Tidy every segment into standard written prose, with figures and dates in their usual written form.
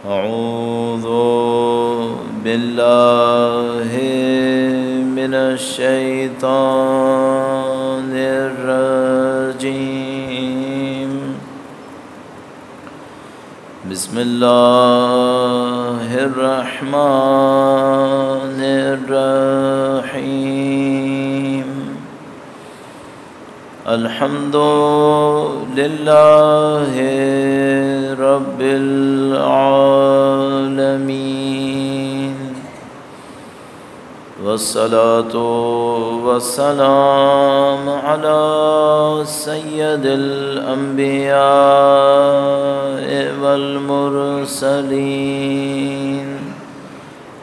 أعوذ بالله من الشيطان الرجيم. بسم الله الرحمن الرحيم. الحمد لله رب العالمين، والصلاة والسلام على سيد الأنبياء والمرسلين،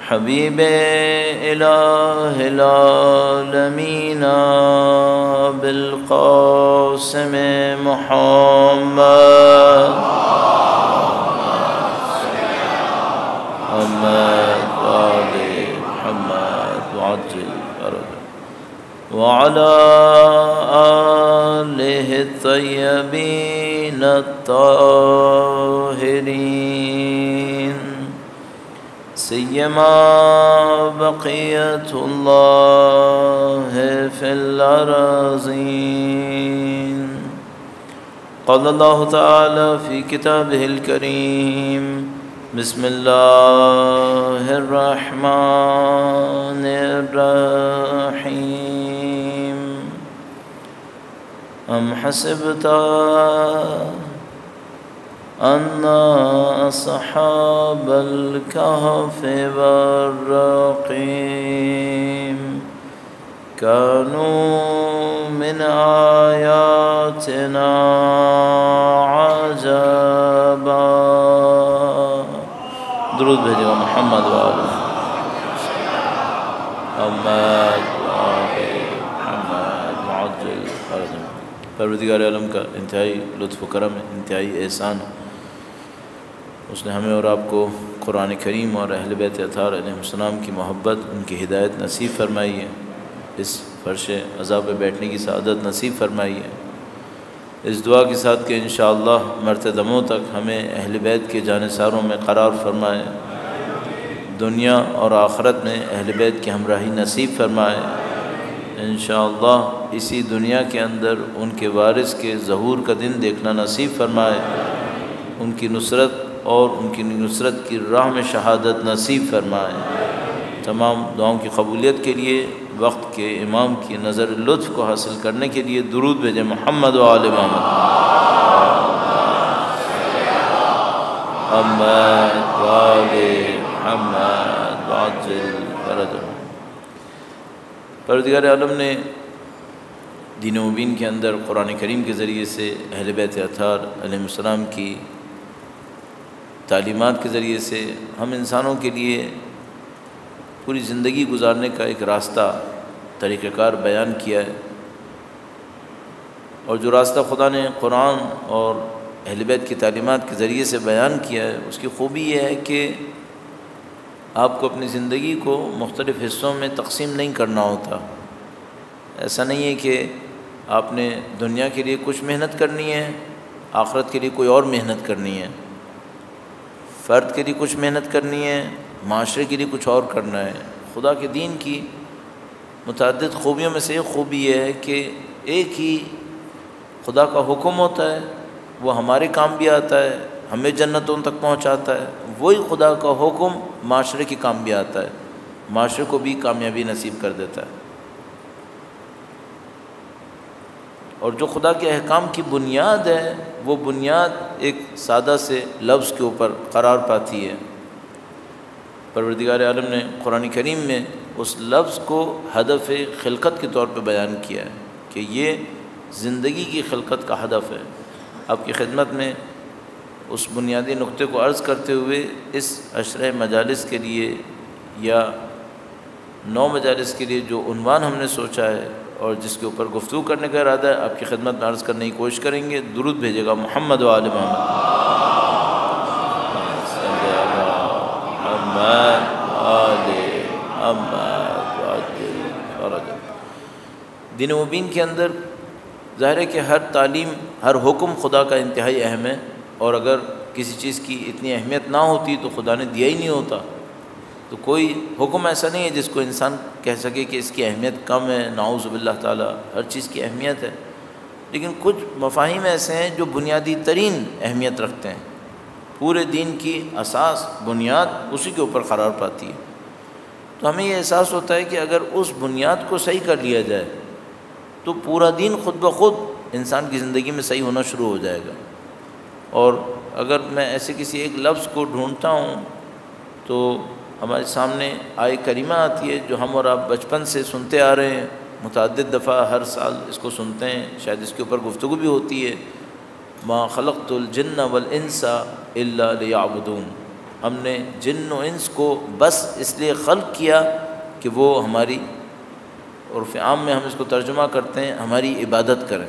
حبيب إله العالمين بالقاسم محمد وآل محمد وعجل فرجه، وعلى آله الطيبين الطاهرين، سيما بقية الله في الأراضين. قال الله تعالى في كتابه الكريم: بسم الله الرحمن الرحيم. أم حسبت أن أصحاب الكهف والرقيم كانوا من آياتنا عجبا. درود بھیجو محمد وآلہ محمد معجل فرجہ. پروردگار عالم کا انتہائی لطف و کرم ہے، انتہائی احسان ہے. اس نے ہمیں اور آپ کو قرآن کریم اور اہل بیت اطہار علیہ السلام کی محبت، ان کی ہدایت نصیب فرمائی ہے. اس فرش عذاب پہ بیٹھنے کی سعادت نصیب فرمائی ہے. اس دعا کے ساتھ کہ انشاءاللہ مرتدموں تک ہمیں اہل بیت کے جانثاروں میں قرار فرمائے، دنیا اور آخرت میں اہل بیت کی ہمراہی نصیب فرمائے. انشاءاللہ اسی دنیا کے اندر ان کے وارث کے ظہور کا دن دیکھنا نصیب فرمائے، ان کی نصرت اور ان کی نصرت کی راہ میں شہادت نصیب فرمائے. تمام دعاؤں کی قبولیت کے لیے وقت کے امام کی نظر لطف کو حاصل کرنے کے لیے درود بھیجیں محمد و آل محمد. محمد و آل محمد وعجل فرجہ. پروردگار عالم نے دین مبین کے اندر قرآن کریم کے ذریعے سے اہل بیت اطہار علیہ السلام کی تعلیمات کے ذریعے سے ہم انسانوں کے لیے پوری زندگی گزارنے کا ایک راستہ، طریقہ کار بیان کیا ہے. اور جو راستہ خدا نے قرآن اور اہل بیت کی تعلیمات کے ذریعے سے بیان کیا ہے، اس کی خوبی یہ ہے کہ آپ کو اپنی زندگی کو مختلف حصوں میں تقسیم نہیں کرنا ہوتا. ایسا نہیں ہے کہ آپ نے دنیا کے لیے کچھ محنت کرنی ہے، آخرت کے لیے کوئی اور محنت کرنی ہے، فرد کے لیے کچھ محنت کرنی ہے، معاشرے کے لیے کچھ اور کرنا ہے. خدا کے دین کی متعدد خوبیوں میں سے ایک خوبی یہ ہے کہ ایک ہی خدا کا حکم ہوتا ہے، وہ ہمارے کام بھی آتا ہے، ہمیں جنتوں تک پہنچاتا ہے. وہی خدا کا حکم معاشرے کے کام بھی آتا ہے، معاشرے کو بھی کامیابی نصیب کر دیتا ہے. اور جو خدا کے احکام کی بنیاد ہے، وہ بنیاد ایک سادہ سے لفظ کے اوپر قرار پاتی ہے. پروردگار عالم نے قرآن کریم میں اس لفظ کو ہدف خلقت کے طور پہ بیان کیا ہے کہ یہ زندگی کی خلقت کا ہدف ہے. آپ کی خدمت میں اس بنیادی نقطے کو عرض کرتے ہوئے اس عشرہ مجالس کے لیے یا 9 مجالس کے لیے جو عنوان ہم نے سوچا ہے اور جس کے اوپر گفتگو کرنے کا ارادہ ہے، آپ کی خدمت میں عرض کرنے کی کوشش کریں گے. درود بھیجے گا محمد و آل محمد. دین مبین کے اندر ظاہر ہے کہ ہر تعلیم، ہر حکم خدا کا انتہائی اہم ہے، اور اگر کسی چیز کی اتنی اہمیت نہ ہوتی تو خدا نے دیا ہی نہیں ہوتا۔ تو کوئی حکم ایسا نہیں ہے جس کو انسان کہہ سکے کہ اس کی اہمیت کم ہے، نعوذ باللہ تعالیٰ، ہر چیز کی اہمیت ہے۔ لیکن کچھ مفاہیم ایسے ہیں جو بنیادی ترین اہمیت رکھتے ہیں، پورے دین کی اساس بنیاد اسی کے اوپر قرار پاتی ہے۔ تو ہمیں یہ احساس ہوتا ہے کہ اگر اس بنیاد کو صحیح کر لیا جائے تو پورا دین خود بخود انسان کی زندگی میں صحیح ہونا شروع ہو جائے گا۔ اور اگر میں ایسے کسی ایک لفظ کو ڈھونڈتا ہوں تو ہمارے سامنے آیہ کریمہ آتی ہے جو ہم اور آپ بچپن سے سنتے آ رہے ہیں، متعدد دفعہ ہر سال اس کو سنتے ہیں، شاید اس کے اوپر گفتگو بھی ہوتی ہے، ما خلقت الجن والانس الا لیعبدون، ہم نے جن و انس کو بس اس لیے خلق کیا کہ وہ ہماری، عرف عام میں ہم اس کو ترجمہ کرتے ہیں ہماری عبادت کریں۔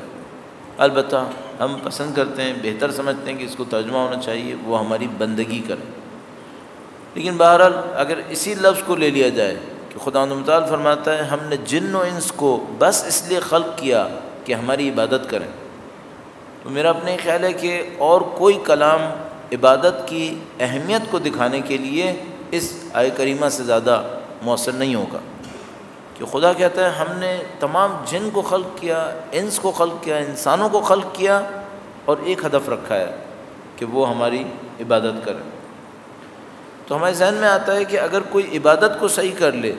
البتہ ہم پسند کرتے ہیں، بہتر سمجھتے ہیں کہ اس کو ترجمہ ہونا چاہیے وہ ہماری بندگی کریں۔ لیکن بہرحال اگر اسی لفظ کو لے لیا جائے کہ خداوند متعال فرماتا ہے ہم نے جن و انس کو بس اس لیے خلق کیا کہ ہماری عبادت کریں، تو میرا اپنے خیال ہے کہ اور کوئی کلام عبادت کی اہمیت کو دکھانے کے لیے اس آیہ کریمہ سے زیادہ مؤثر نہیں ہوگا، کہ خدا کہتا ہے ہم نے تمام جن کو خلق کیا، انس کو خلق کیا، انسانوں کو خلق کیا، اور ایک ہدف رکھا ہے کہ وہ ہماری عبادت کریں۔ تو ہمارے ذہن میں آتا ہے کہ اگر کوئی عبادت کو صحیح کر لے،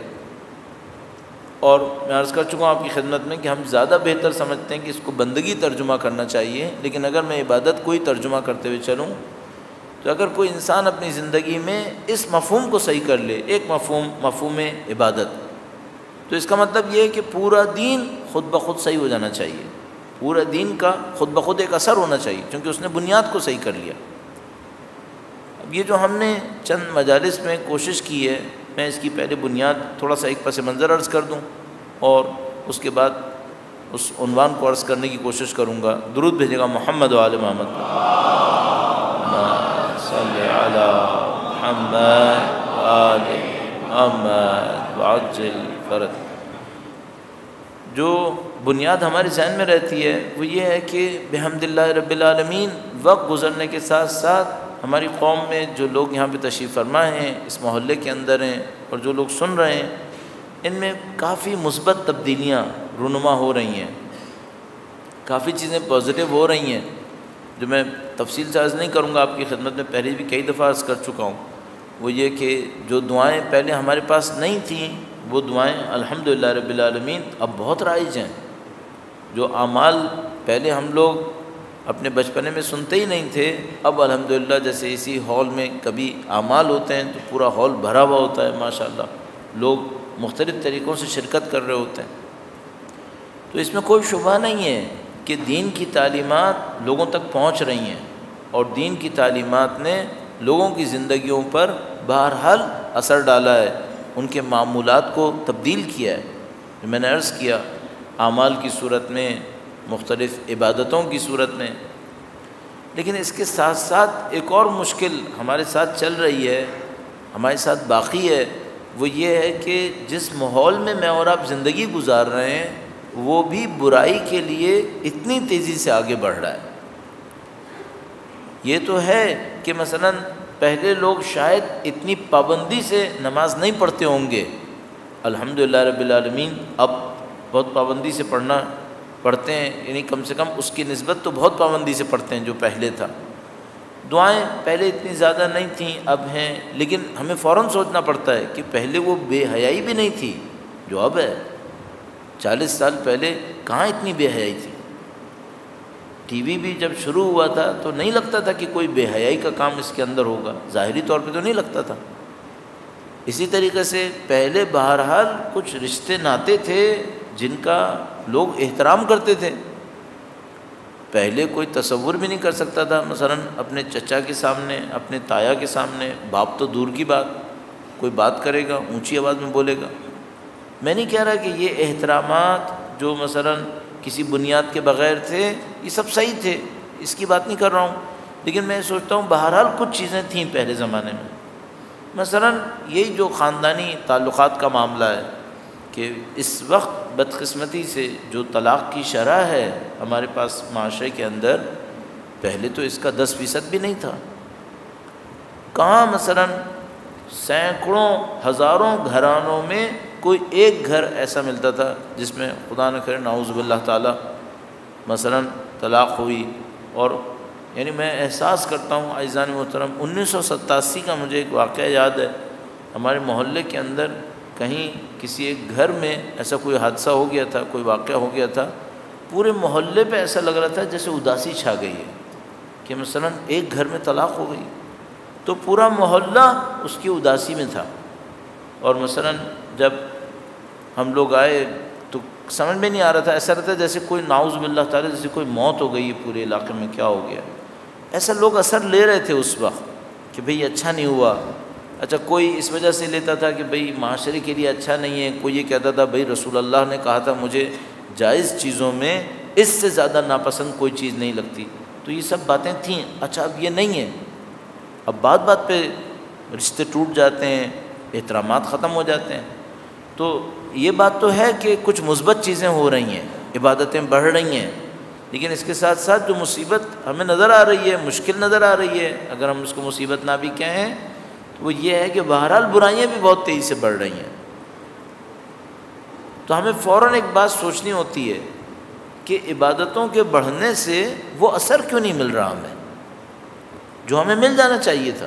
اور میں عرض کر چکا ہوں آپ کی خدمت میں کہ ہم زیادہ بہتر سمجھتے ہیں کہ اس کو بندگی ترجمہ کرنا چاہیے، لیکن اگر میں عبادت کو ہی ترجمہ کرتے ہوئے چلوں تو اگر کوئی انسان اپنی زندگی میں اس مفہوم کو صحیح کر لے، ایک مفہوم عبادت، تو اس کا مطلب یہ ہے کہ پورا دین خود بخود صحیح ہو جانا چاہیے، پورا دین کا خود بخود ایک اثر ہونا چاہیے، کیونکہ اس نے بنیاد کو صحیح کر لیا۔ اب یہ جو ہم نے چند مجالس میں کوشش کی ہے، میں اس کی پہلے بنیاد تھوڑا سا ایک پس منظر عرض کر دوں اور اس کے بعد اس عنوان کو عرض کرنے کی کوشش کروں گا۔ درود بھیجے گا محمد و آل محمد، صلی علی محمد و آل محمد وعجل فرج۔ جو بنیاد ہمارے ذہن میں رہتی ہے وہ یہ ہے کہ بحمد اللہ رب العالمین وقت گزرنے کے ساتھ ساتھ ہماری قوم میں جو لوگ یہاں پہ تشریف فرما ہیں، اس محلے کے اندر ہیں، اور جو لوگ سن رہے ہیں، ان میں کافی مثبت تبدیلیاں رونما ہو رہی ہیں، کافی چیزیں پازیٹیو ہو رہی ہیں، جو میں تفصیل سے عرض نہیں کروں گا، آپ کی خدمت میں پہلے بھی کئی دفعہ عرض کر چکا ہوں۔ وہ یہ کہ جو دعائیں پہلے ہمارے پاس نہیں تھیں، وہ دعائیں الحمدللہ رب العالمین اب بہت رائج ہیں۔ جو اعمال پہلے ہم لوگ اپنے بچپنے میں سنتے ہی نہیں تھے، اب الحمدللہ جیسے اسی ہال میں کبھی اعمال ہوتے ہیں تو پورا ہال بھرا ہوا ہوتا ہے، ماشاءاللہ لوگ مختلف طریقوں سے شرکت کر رہے ہوتے ہیں۔ تو اس میں کوئی شبہ نہیں ہے کہ دین کی تعلیمات لوگوں تک پہنچ رہی ہیں، اور دین کی تعلیمات نے لوگوں کی زندگیوں پر بہرحال اثر ڈالا ہے، ان کے معمولات کو تبدیل کیا ہے، جو میں نے عرض کیا، اعمال کی صورت میں، مختلف عبادتوں کی صورت میں۔ لیکن اس کے ساتھ ساتھ ایک اور مشکل ہمارے ساتھ چل رہی ہے، ہمارے ساتھ باقی ہے، وہ یہ ہے کہ جس ماحول میں میں اور آپ زندگی گزار رہے ہیں وہ بھی برائی کے لیے اتنی تیزی سے آگے بڑھ رہا ہے۔ یہ تو ہے کہ مثلا پہلے لوگ شاید اتنی پابندی سے نماز نہیں پڑھتے ہوں گے، الحمدللہ رب العالمین اب بہت پابندی سے پڑھتے ہیں، یعنی کم سے کم اس کی نسبت تو بہت پابندی سے پڑھتے ہیں جو پہلے تھا۔ دعائیں پہلے اتنی زیادہ نہیں تھیں، اب ہیں، لیکن ہمیں فوراً سوچنا پڑتا ہے کہ پہلے وہ بے حیائی بھی نہیں تھی جو اب ہے۔ 40 سال پہلے کہاں اتنی بے حیائی تھی؟ ٹی وی بھی جب شروع ہوا تھا تو نہیں لگتا تھا کہ کوئی بے حیائی کا کام اس کے اندر ہوگا، ظاہری طور پہ تو نہیں لگتا تھا۔ اسی طریقے سے پہلے بہرحال کچھ رشتے ناتے تھے جن کا لوگ احترام کرتے تھے، پہلے کوئی تصور بھی نہیں کر سکتا تھا مثلا اپنے چچا کے سامنے، اپنے تایا کے سامنے، باپ تو دور کی بات، کوئی بات کرے گا اونچی آواز میں بولے گا۔ میں نہیں کہہ رہا کہ یہ احترامات جو مثلا کسی بنیاد کے بغیر تھے یہ سب صحیح تھے، اس کی بات نہیں کر رہا ہوں، لیکن میں سوچتا ہوں بہرحال کچھ چیزیں تھیں پہلے زمانے میں، مثلا یہی جو خاندانی تعلقات کا معاملہ ہے کہ اس وقت بدقسمتی سے جو طلاق کی شرح ہے ہمارے پاس معاشرے کے اندر، پہلے تو اس کا 10% بھی نہیں تھا، کہاں مثلا سینکڑوں ہزاروں گھرانوں میں کوئی ایک گھر ایسا ملتا تھا جس میں خدا نہ کرے نعوذ باللہ تعالی مثلا طلاق ہوئی. اور یعنی میں احساس کرتا ہوں عزیزان محترم 1987 کا مجھے ایک واقعہ یاد ہے. ہمارے محلے کے اندر کہیں کسی ایک گھر میں ایسا کوئی حادثہ ہو گیا تھا, کوئی واقعہ ہو گیا تھا, پورے محلے پہ ایسا لگ رہا تھا جیسے اداسی چھا گئی ہے کہ مثلا ایک گھر میں طلاق ہو گئی تو پورا محلہ اس کی اداسی میں تھا. اور مثلا جب ہم لوگ آئے تو سمجھ میں نہیں آ رہا تھا, ایسا رہتا جیسے کوئی نعوذ باللہ تعالی جیسے کوئی موت ہو گئی ہے پورے علاقے میں, کیا ہو گیا. ایسا لوگ اثر لے رہے تھے اس وقت کہ بھئی اچھا نہیں ہوا. اچھا کوئی اس وجہ سے لیتا تھا کہ بھئی معاشرے کے لیے اچھا نہیں ہے, کوئی یہ کہتا تھا بھئی رسول اللہ نے کہا تھا مجھے جائز چیزوں میں اس سے زیادہ ناپسند کوئی چیز نہیں لگتی. تو یہ سب باتیں تھیں. اچھا اب یہ نہیں ہے, اب بات بات پہ رشتے ٹوٹ جاتے ہیں, احترامات ختم ہو جاتے ہیں. تو یہ بات تو ہے کہ کچھ مثبت چیزیں ہو رہی ہیں, عبادتیں بڑھ رہی ہیں, لیکن اس کے ساتھ ساتھ جو مصیبت ہمیں نظر آ رہی ہے, مشکل نظر آ رہی ہے, اگر ہم اس کو مصیبت نہ بھی کہیں تو وہ یہ ہے کہ بہرحال برائیاں بھی بہت تیزی سے بڑھ رہی ہیں. تو ہمیں فوراً ایک بات سوچنی ہوتی ہے کہ عبادتوں کے بڑھنے سے وہ اثر کیوں نہیں مل رہا ہمیں جو ہمیں مل جانا چاہیے تھا.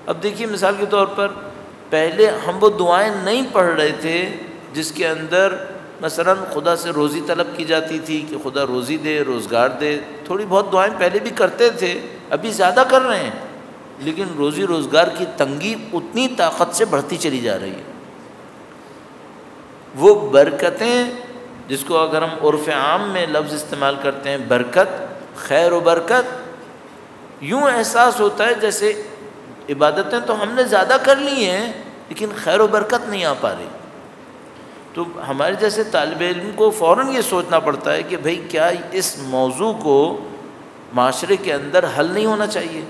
اب دیکھیے مثال کے طور پر پہلے ہم وہ دعائیں نہیں پڑھ رہے تھے جس کے اندر مثلا خدا سے روزی طلب کی جاتی تھی کہ خدا روزی دے, روزگار دے. تھوڑی بہت دعائیں پہلے بھی کرتے تھے, ابھی زیادہ کر رہے ہیں, لیکن روزی روزگار کی تنگی اتنی طاقت سے بڑھتی چلی جا رہی ہے. وہ برکتیں جس کو اگر ہم عرف عام میں لفظ استعمال کرتے ہیں برکت, خیر و برکت, یوں احساس ہوتا ہے جیسے عبادتیں تو ہم نے زیادہ کر لی ہیں لیکن خیر و برکت نہیں آ پا رہی. تو ہمارے جیسے طالب علم کو فوراً یہ سوچنا پڑتا ہے کہ بھئی کیا اس موضوع کو معاشرے کے اندر حل نہیں ہونا چاہیے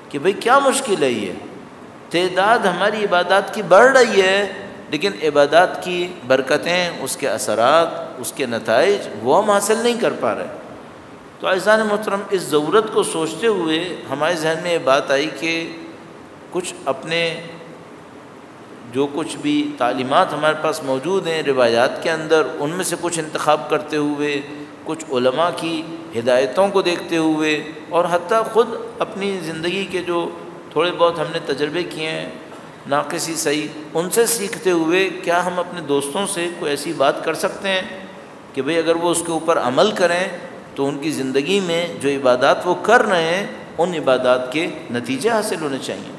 کہ بھئی کیا مشکل ہے. یہ تعداد ہماری عبادات کی بڑھ رہی ہے لیکن عبادات کی برکتیں, اس کے اثرات, اس کے نتائج وہ ہم حاصل نہیں کر پا رہے. تو عزیزان محترم اس ضرورت کو سوچتے ہوئے ہمارے ذہن میں یہ بات آئی کہ کچھ اپنے جو کچھ بھی تعلیمات ہمارے پاس موجود ہیں روایات کے اندر, ان میں سے کچھ انتخاب کرتے ہوئے, کچھ علماء کی ہدایتوں کو دیکھتے ہوئے, اور حتیٰ خود اپنی زندگی کے جو تھوڑے بہت ہم نے تجربے کیے ہیں ناقصی صحیح, ان سے سیکھتے ہوئے کیا ہم اپنے دوستوں سے کوئی ایسی بات کر سکتے ہیں کہ بھئی اگر وہ اس کے اوپر عمل کریں تو ان کی زندگی میں جو عبادات وہ کر رہے ہیں ان عبادات کے نتیجے حاصل ہونے چاہیے.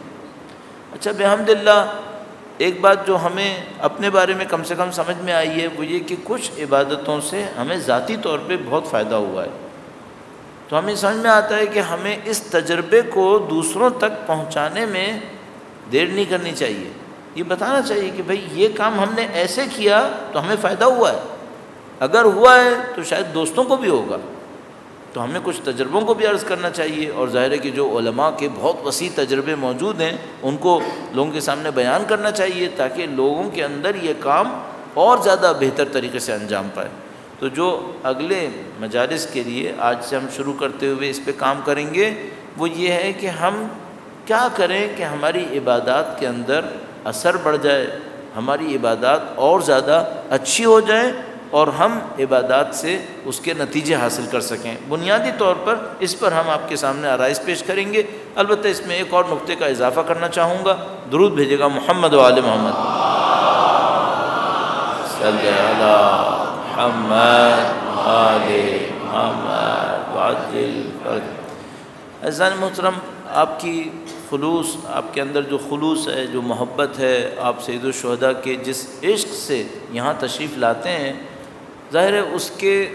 اچھا بحمداللہ ایک بات جو ہمیں اپنے بارے میں کم سے کم سمجھ میں آئی ہے وہ یہ کہ کچھ عبادتوں سے ہمیں ذاتی طور پہ بہت فائدہ ہوا ہے. تو ہمیں سمجھ میں آتا ہے کہ ہمیں اس تجربے کو دوسروں تک پہنچانے میں دیر نہیں کرنی چاہیے. یہ بتانا چاہیے کہ بھئی یہ کام ہم نے ایسے کیا تو ہمیں فائدہ ہوا ہے, اگر ہوا ہے تو شاید دوستوں کو بھی ہوگا. تو ہمیں کچھ تجربوں کو بھی عرض کرنا چاہیے, اور ظاہر ہے کہ جو علماء کے بہت وسیع تجربے موجود ہیں ان کو لوگوں کے سامنے بیان کرنا چاہیے تاکہ لوگوں کے اندر یہ کام اور زیادہ بہتر طریقے سے انجام پائے. تو جو اگلے مجالس کے لیے آج سے ہم شروع کرتے ہوئے اس پہ کام کریں گے وہ یہ ہے کہ ہم کیا کریں کہ ہماری عبادات کے اندر اثر بڑھ جائے, ہماری عبادات اور زیادہ اچھی ہو جائیں اور ہم عبادات سے اس کے نتیجے حاصل کر سکیں. بنیادی طور پر اس پر ہم آپ کے سامنے آرائز پیش کریں گے. البتہ اس میں ایک اور نقطے کا اضافہ کرنا چاہوں گا, درود بھیجے گا محمد و آل محمد. صلی علی محمد آل محمد وعجل فرج. عزیزان محترم, آپ کی خلوص, آپ کے اندر جو خلوص ہے, جو محبت ہے, آپ سید الشہداء کے جس عشق سے یہاں تشریف لاتے ہیں, ظاہر ہے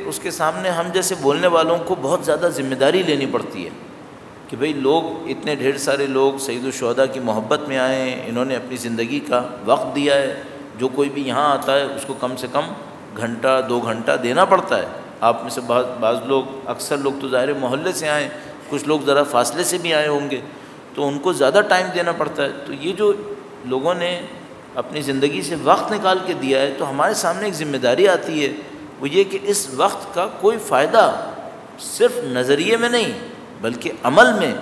اس کے سامنے ہم جیسے بولنے والوں کو بہت زیادہ ذمہ داری لینی پڑتی ہے کہ بھئی لوگ اتنے ڈھیر سارے لوگ سید الشہداء کی محبت میں آئے ہیں, انہوں نے اپنی زندگی کا وقت دیا ہے. جو کوئی بھی یہاں آتا ہے اس کو کم سے کم گھنٹہ 2 گھنٹہ دینا پڑتا ہے. آپ میں سے بعض لوگ, اکثر لوگ تو ظاہر محلے سے آئیں, کچھ لوگ ذرا فاصلے سے بھی آئے ہوں گے تو ان کو زیادہ ٹائم دینا پڑتا ہے. تو یہ جو لوگوں نے اپنی زندگی سے وقت نکال کے دیا ہے تو ہمارے سامنے ایک ذمہ داری آتی ہے, وہ یہ کہ اس وقت کا کوئی فائدہ صرف نظریے میں نہیں بلکہ عمل میں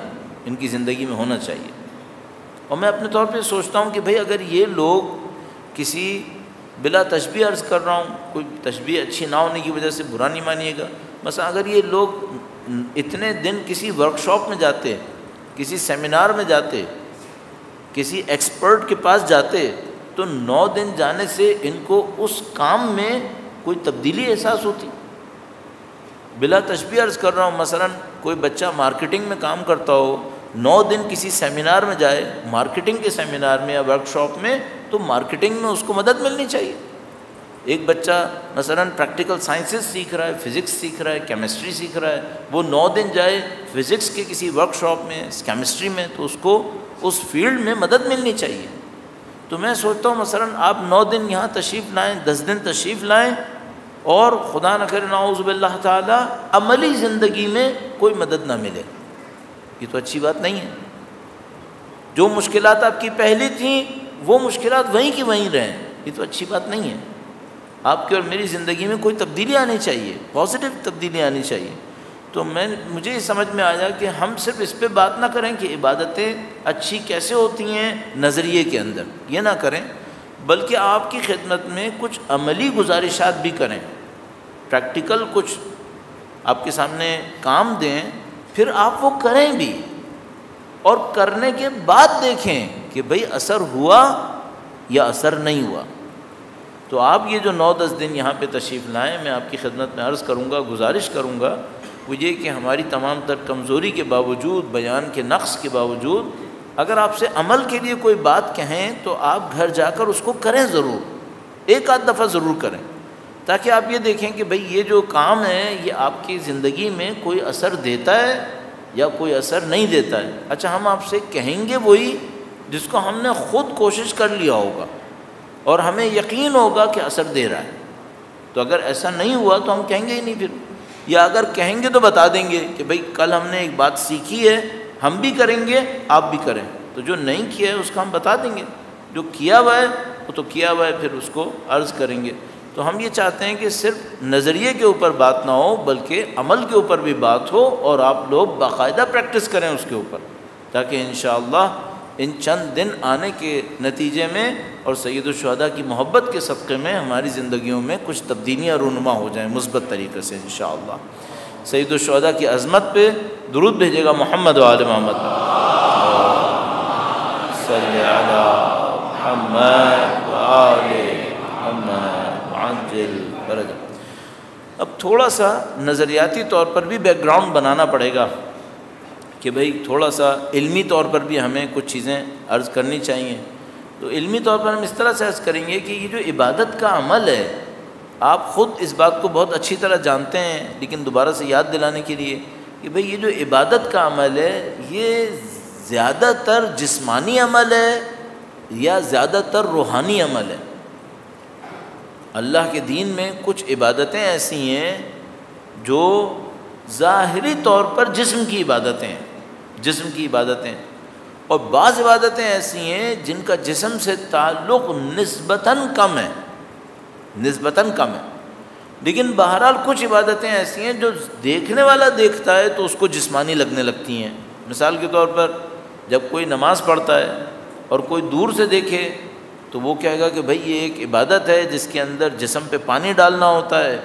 ان کی زندگی میں ہونا چاہیے. اور میں اپنے طور پہ سوچتا ہوں کہ بھئی اگر یہ لوگ کسی بلا تشبیہ عرض کر رہا ہوں، کوئی تشبیہ اچھی نہ ہونے کی وجہ سے برا نہیں مانیے گا، مثلا اگر یہ لوگ اتنے دن کسی ورکشاپ میں جاتے، کسی سیمینار میں جاتے، کسی ایکسپرٹ کے پاس جاتے، تو 9 دن جانے سے ان کو اس کام میں کوئی تبدیلی احساس ہوتی؟ بلا تشبیہ عرض کر رہا ہوں، مثلا کوئی بچہ مارکیٹنگ میں کام کرتا ہو، 9 دن کسی سیمینار میں جائے، مارکیٹنگ کے سیمینار میں یا ورکشاپ میں، تو مارکیٹنگ میں اس کو مدد ملنی چاہیے۔ ایک بچہ مثلا پریکٹیکل سائنسز سیکھ رہا ہے، فزکس سیکھ رہا ہے، کیمسٹری سیکھ رہا ہے، وہ 9 دن جائے فزکس کے کسی ورکشاپ میں، کیمسٹری میں، تو اس کو اس فیلڈ میں مدد ملنی چاہیے۔ تو میں سوچتا ہوں مثلا آپ 9 دن یہاں تشریف لائیں، 10 دن تشریف لائیں، اور خدا نہ کرے نعوذ باللہ تعالی عملی زندگی میں کوئی مدد نہ ملے، یہ تو اچھی بات نہیں ہے۔ جو مشکلات آپ کی پہلی تھیں وہ مشکلات وہیں کی وہیں رہیں، یہ تو اچھی بات نہیں ہے۔ آپ کی اور میری زندگی میں کوئی تبدیلی آنی چاہیے، پازیٹیو تبدیلی آنی چاہیے۔ تو مجھے یہ سمجھ میں آیا کہ ہم صرف اس پہ بات نہ کریں کہ عبادتیں اچھی کیسے ہوتی ہیں نظریے کے اندر، یہ نہ کریں، بلکہ آپ کی خدمت میں کچھ عملی گزارشات بھی کریں، پریکٹیکل کچھ آپ کے سامنے کام دیں، پھر آپ وہ کریں بھی، اور کرنے کے بعد دیکھیں کہ بھئی اثر ہوا یا اثر نہیں ہوا۔ تو آپ یہ جو 9-10 دن یہاں پہ تشریف لائیں، میں آپ کی خدمت میں عرض کروں گا، گزارش کروں گا، وہ یہ کہ ہماری تمام تر کمزوری کے باوجود، بیان کے نقص کے باوجود، اگر آپ سے عمل کے لیے کوئی بات کہیں تو آپ گھر جا کر اس کو کریں، ضرور ایک آدھ دفعہ ضرور کریں، تاکہ آپ یہ دیکھیں کہ بھئی یہ جو کام ہے یہ آپ کی زندگی میں کوئی اثر دیتا ہے یا کوئی اثر نہیں دیتا ہے۔ اچھا، ہم آپ سے کہیں گے وہی جس کو ہم نے خود کوشش کر لیا ہوگا اور ہمیں یقین ہوگا کہ اثر دے رہا ہے۔ تو اگر ایسا نہیں ہوا تو ہم کہیں گے ہی نہیں پھر، یا اگر کہیں گے تو بتا دیں گے کہ بھئی کل ہم نے ایک بات سیکھی ہے، ہم بھی کریں گے، آپ بھی کریں۔ تو جو نہیں کیا ہے اس کا ہم بتا دیں گے، جو کیا ہوا ہے وہ تو کیا ہوا ہے، پھر اس کو عرض کریں گے۔ تو ہم یہ چاہتے ہیں کہ صرف نظریے کے اوپر بات نہ ہو، بلکہ عمل کے اوپر بھی بات ہو، اور آپ لوگ باقاعدہ پریکٹس کریں اس کے اوپر، تاکہ انشاءاللہ ان چند دن آنے کے نتیجے میں اور سید الشہداء کی محبت کے صدقے میں ہماری زندگیوں میں کچھ تبدیلیاں رونما ہو جائیں مثبت طریقے سے انشاءاللہ۔ سید الشہداء کی عظمت پہ درود بھیجے گا محمد و آل محمد، صلی علی محمد و آل محمد عجل فرج۔ اب تھوڑا سا نظریاتی طور پر بھی بیک گراؤنڈ بنانا پڑے گا کہ بھئی تھوڑا سا علمی طور پر بھی ہمیں کچھ چیزیں عرض کرنی چاہیے۔ تو علمی طور پر ہم اس طرح سے عرض کریں گے کہ یہ جو عبادت کا عمل ہے، آپ خود اس بات کو بہت اچھی طرح جانتے ہیں، لیکن دوبارہ سے یاد دلانے کے لیے کہ بھئی یہ جو عبادت کا عمل ہے یہ زیادہ تر جسمانی عمل ہے یا زیادہ تر روحانی عمل ہے۔ اللہ کے دین میں کچھ عبادتیں ایسی ہیں جو ظاہری طور پر جسم کی عبادتیں ہیں، جسم کی عبادتیں، اور بعض عبادتیں ایسی ہیں جن کا جسم سے تعلق نسبتاً کم ہے، نسبتاً کم ہے، لیکن بہرحال کچھ عبادتیں ایسی ہیں جو دیکھنے والا دیکھتا ہے تو اس کو جسمانی لگنے لگتی ہیں۔ مثال کے طور پر جب کوئی نماز پڑھتا ہے اور کوئی دور سے دیکھے تو وہ کہے گا کہ بھئی یہ ایک عبادت ہے جس کے اندر جسم پہ پانی ڈالنا ہوتا ہے،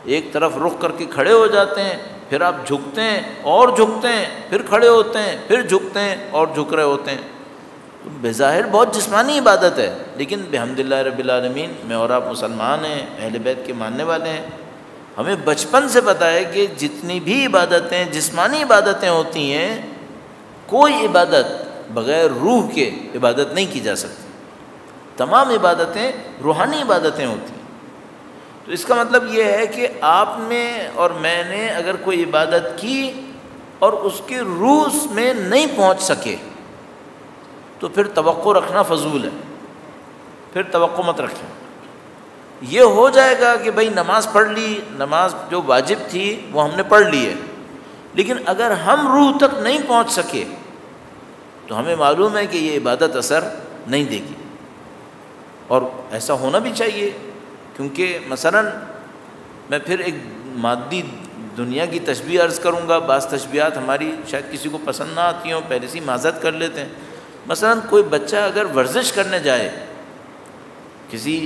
ایک طرف رخ کر کے کھڑے ہو جاتے ہیں، پھر آپ جھکتے ہیں اور جھکتے ہیں، پھر کھڑے ہوتے ہیں، پھر جھکتے ہیں اور جھک رہے ہوتے ہیں۔ تو بظاہر بہت جسمانی عبادت ہے، لیکن بحمد اللہ رب العالمین میں اور آپ مسلمان ہیں، اہل بیت کے ماننے والے ہیں، ہمیں بچپن سے پتہ ہے کہ جتنی بھی عبادتیں جسمانی عبادتیں ہوتی ہیں، کوئی عبادت بغیر روح کے عبادت نہیں کی جا سکتی، تمام عبادتیں روحانی عبادتیں ہوتی ہیں۔ تو اس کا مطلب یہ ہے کہ آپ نے اور میں نے اگر کوئی عبادت کی اور اس کی روح اس میں نہیں پہنچ سکے تو پھر توقع رکھنا فضول ہے، پھر توقع مت رکھیں۔ یہ ہو جائے گا کہ بھئی نماز پڑھ لی، نماز جو واجب تھی وہ ہم نے پڑھ لی ہے، لیکن اگر ہم روح تک نہیں پہنچ سکے تو ہمیں معلوم ہے کہ یہ عبادت اثر نہیں دے گی، اور ایسا ہونا بھی چاہیے، کیونکہ مثلا میں پھر ایک مادی دنیا کی تشبیہ عرض کروں گا، بعض تشبیہات ہماری شاید کسی کو پسند نہ آتی ہوں، پہلے سے معذرت کر لیتے ہیں۔ مثلا کوئی بچہ اگر ورزش کرنے جائے، کسی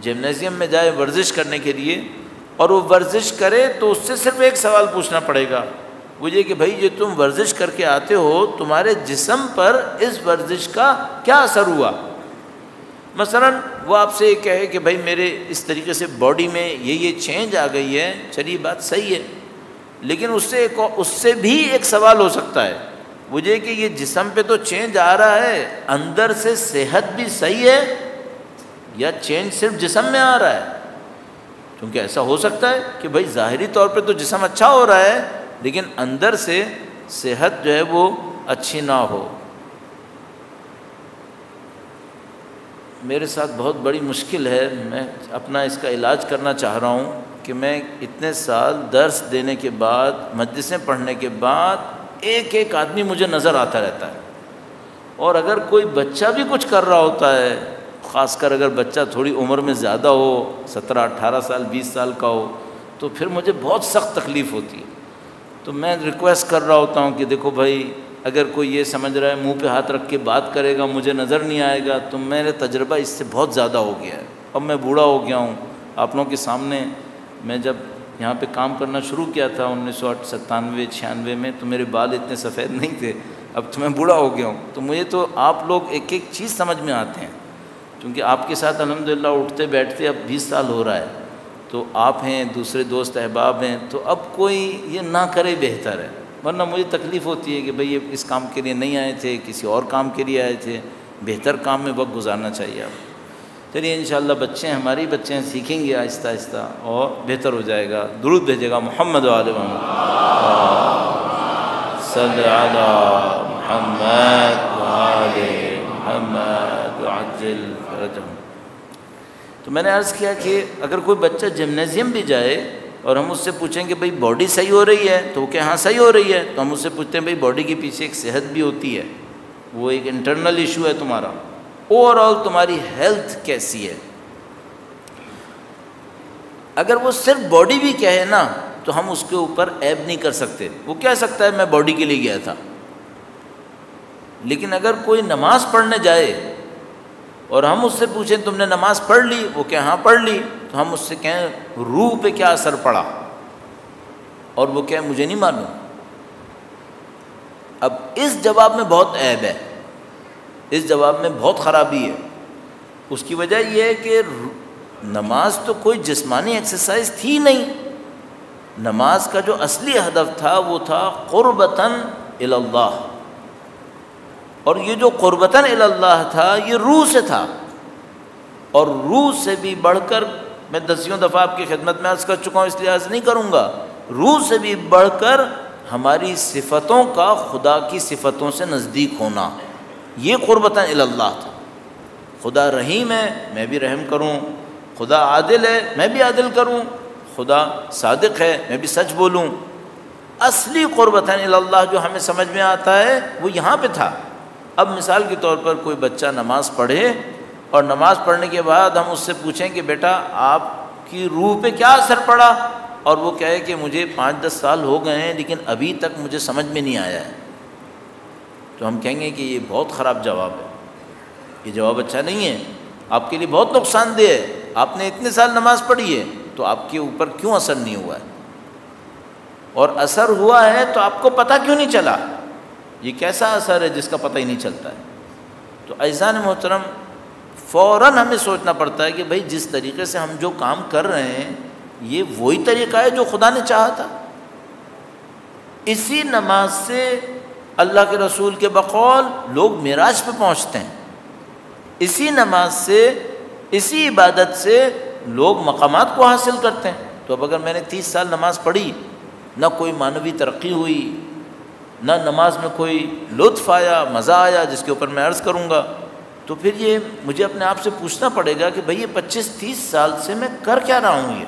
جمنازیم میں جائے ورزش کرنے کے لیے، اور وہ ورزش کرے تو اس سے صرف ایک سوال پوچھنا پڑے گا، وہ یہ کہ بھائی یہ تم ورزش کر کے آتے ہو، تمہارے جسم پر اس ورزش کا کیا اثر ہوا؟ مثلا وہ آپ سے یہ کہے کہ بھائی میرے اس طریقے سے باڈی میں یہ چینج آ گئی ہے، چلیے بات صحیح ہے، لیکن اس سے بھی ایک سوال ہو سکتا ہے، وہ یہ کہ یہ جسم پہ تو چینج آ رہا ہے، اندر سے صحت بھی صحیح ہے یا چینج صرف جسم میں آ رہا ہے؟ کیونکہ ایسا ہو سکتا ہے کہ بھائی ظاہری طور پہ تو جسم اچھا ہو رہا ہے لیکن اندر سے صحت جو ہے وہ اچھی نہ ہو۔ میرے ساتھ بہت بڑی مشکل ہے، میں اپنا اس کا علاج کرنا چاہ رہا ہوں کہ میں اتنے سال درس دینے کے بعد، مجلسیں پڑھنے کے بعد ایک ایک آدمی مجھے نظر آتا رہتا ہے، اور اگر کوئی بچہ بھی کچھ کر رہا ہوتا ہے، خاص کر اگر بچہ تھوڑی عمر میں زیادہ ہو، 17 18 سال 20 سال کا ہو، تو پھر مجھے بہت سخت تکلیف ہوتی ہے۔ تو میں ریکویسٹ کر رہا ہوتا ہوں کہ دیکھو بھائی، اگر کوئی یہ سمجھ رہا ہے منہ پہ ہاتھ رکھ کے بات کرے گا مجھے نظر نہیں آئے گا، تو میرے تجربہ اس سے بہت زیادہ ہو گیا ہے، اب میں بوڑھا ہو گیا ہوں۔ آپ لوگوں کے سامنے میں جب یہاں پہ کام کرنا شروع کیا تھا 1997 96 میں، تو میرے بال اتنے سفید نہیں تھے، اب تو میں بوڑھا ہو گیا ہوں، تو مجھے تو آپ لوگ ایک ایک چیز سمجھ میں آتے ہیں، کیونکہ آپ کے ساتھ الحمدللہ اٹھتے بیٹھتے اب 20 سال ہو رہا ہے، تو آپ ہیں، دوسرے دوست احباب ہیں، تو اب کوئی یہ نہ کرے بہتر ہے، ورنہ مجھے تکلیف ہوتی ہے کہ بھئی یہ اس کام کے لیے نہیں آئے تھے، کسی اور کام کے لیے آئے تھے، بہتر کام میں وقت گزارنا چاہیے آپ۔ چلیے انشاءاللہ بچے ہیں، ہماری بچے ہیں، سیکھیں گے آہستہ آہستہ اور بہتر ہو جائے گا۔ درود بھیجے گا محمد وآل محمد، صلی علی محمد وآل محمد وعجل فرجهم۔ تو میں نے عرض کیا کہ اگر کوئی بچہ جمنازیم بھی جائے اور ہم اس سے پوچھیں کہ بھئی باڈی صحیح ہو رہی ہے، تو وہ کہ ہاں صحیح ہو رہی ہے، تو ہم اس سے پوچھتے ہیں بھئی باڈی کے پیچھے ایک صحت بھی ہوتی ہے، وہ ایک انٹرنل ایشو ہے تمہارا، اوور آل تمہاری ہیلتھ کیسی ہے؟ اگر وہ صرف باڈی بھی کہے نا تو ہم اس کے اوپر عیب نہیں کر سکتے، وہ کہہ سکتا ہے میں باڈی کے لیے گیا تھا، لیکن اگر کوئی نماز پڑھنے جائے اور ہم اس سے پوچھیں تم نے نماز پڑھ لی، وہ کہے ہاں پڑھ لی، تو ہم اس سے کہیں روح پہ کیا اثر پڑا، اور وہ کہے مجھے نہیں معلوم۔ اب اس جواب میں بہت عیب ہے، اس جواب میں بہت خرابی ہے۔ اس کی وجہ یہ ہے کہ نماز تو کوئی جسمانی ایکسرسائز تھی نہیں، نماز کا جو اصلی ہدف تھا وہ تھا قربتاً الی اللہ، اور یہ جو قربتاً الی اللہ تھا یہ روح سے تھا، اور روح سے بھی بڑھ کر، میں دسیوں دفعہ آپ کی خدمت میں عرض کر چکا ہوں اس لیے عرض نہیں کروں گا، روح سے بھی بڑھ کر ہماری صفتوں کا خدا کی صفتوں سے نزدیک ہونا، یہ قربتاً الی اللہ تھا۔ خدا رحیم ہے، میں بھی رحم کروں، خدا عادل ہے، میں بھی عادل کروں، خدا صادق ہے، میں بھی سچ بولوں۔ اصلی قربتاً الی اللہ جو ہمیں سمجھ میں آتا ہے وہ یہاں پہ تھا۔ اب مثال کے طور پر کوئی بچہ نماز پڑھے اور نماز پڑھنے کے بعد ہم اس سے پوچھیں کہ بیٹا آپ کی روح پہ کیا اثر پڑا، اور وہ کہے کہ مجھے 5-10 سال ہو گئے ہیں لیکن ابھی تک مجھے سمجھ میں نہیں آیا ہے، تو ہم کہیں گے کہ یہ بہت خراب جواب ہے، یہ جواب اچھا نہیں ہے، آپ کے لیے بہت نقصان دہ ہے، آپ نے اتنے سال نماز پڑھی ہے تو آپ کے اوپر کیوں اثر نہیں ہوا ہے، اور اثر ہوا ہے تو آپ کو پتہ کیوں نہیں چلا؟ یہ کیسا اثر ہے جس کا پتہ ہی نہیں چلتا ہے؟ تو عزیزان محترم، فوراً ہمیں سوچنا پڑتا ہے کہ بھئی جس طریقے سے ہم جو کام کر رہے ہیں یہ وہی طریقہ ہے جو خدا نے چاہا تھا۔ اسی نماز سے اللہ کے رسول کے بقول لوگ معراج پہ پہنچتے ہیں، اسی نماز سے، اسی عبادت سے لوگ مقامات کو حاصل کرتے ہیں۔ تو اب اگر میں نے 30 سال نماز پڑھی، نہ کوئی معنوی ترقی ہوئی، نہ نماز میں کوئی لطف آیا، مزہ آیا، جس کے اوپر میں عرض کروں گا، تو پھر یہ مجھے اپنے آپ سے پوچھنا پڑے گا کہ بھئی یہ 25-30 سال سے میں کر کیا رہا ہوں یہ؟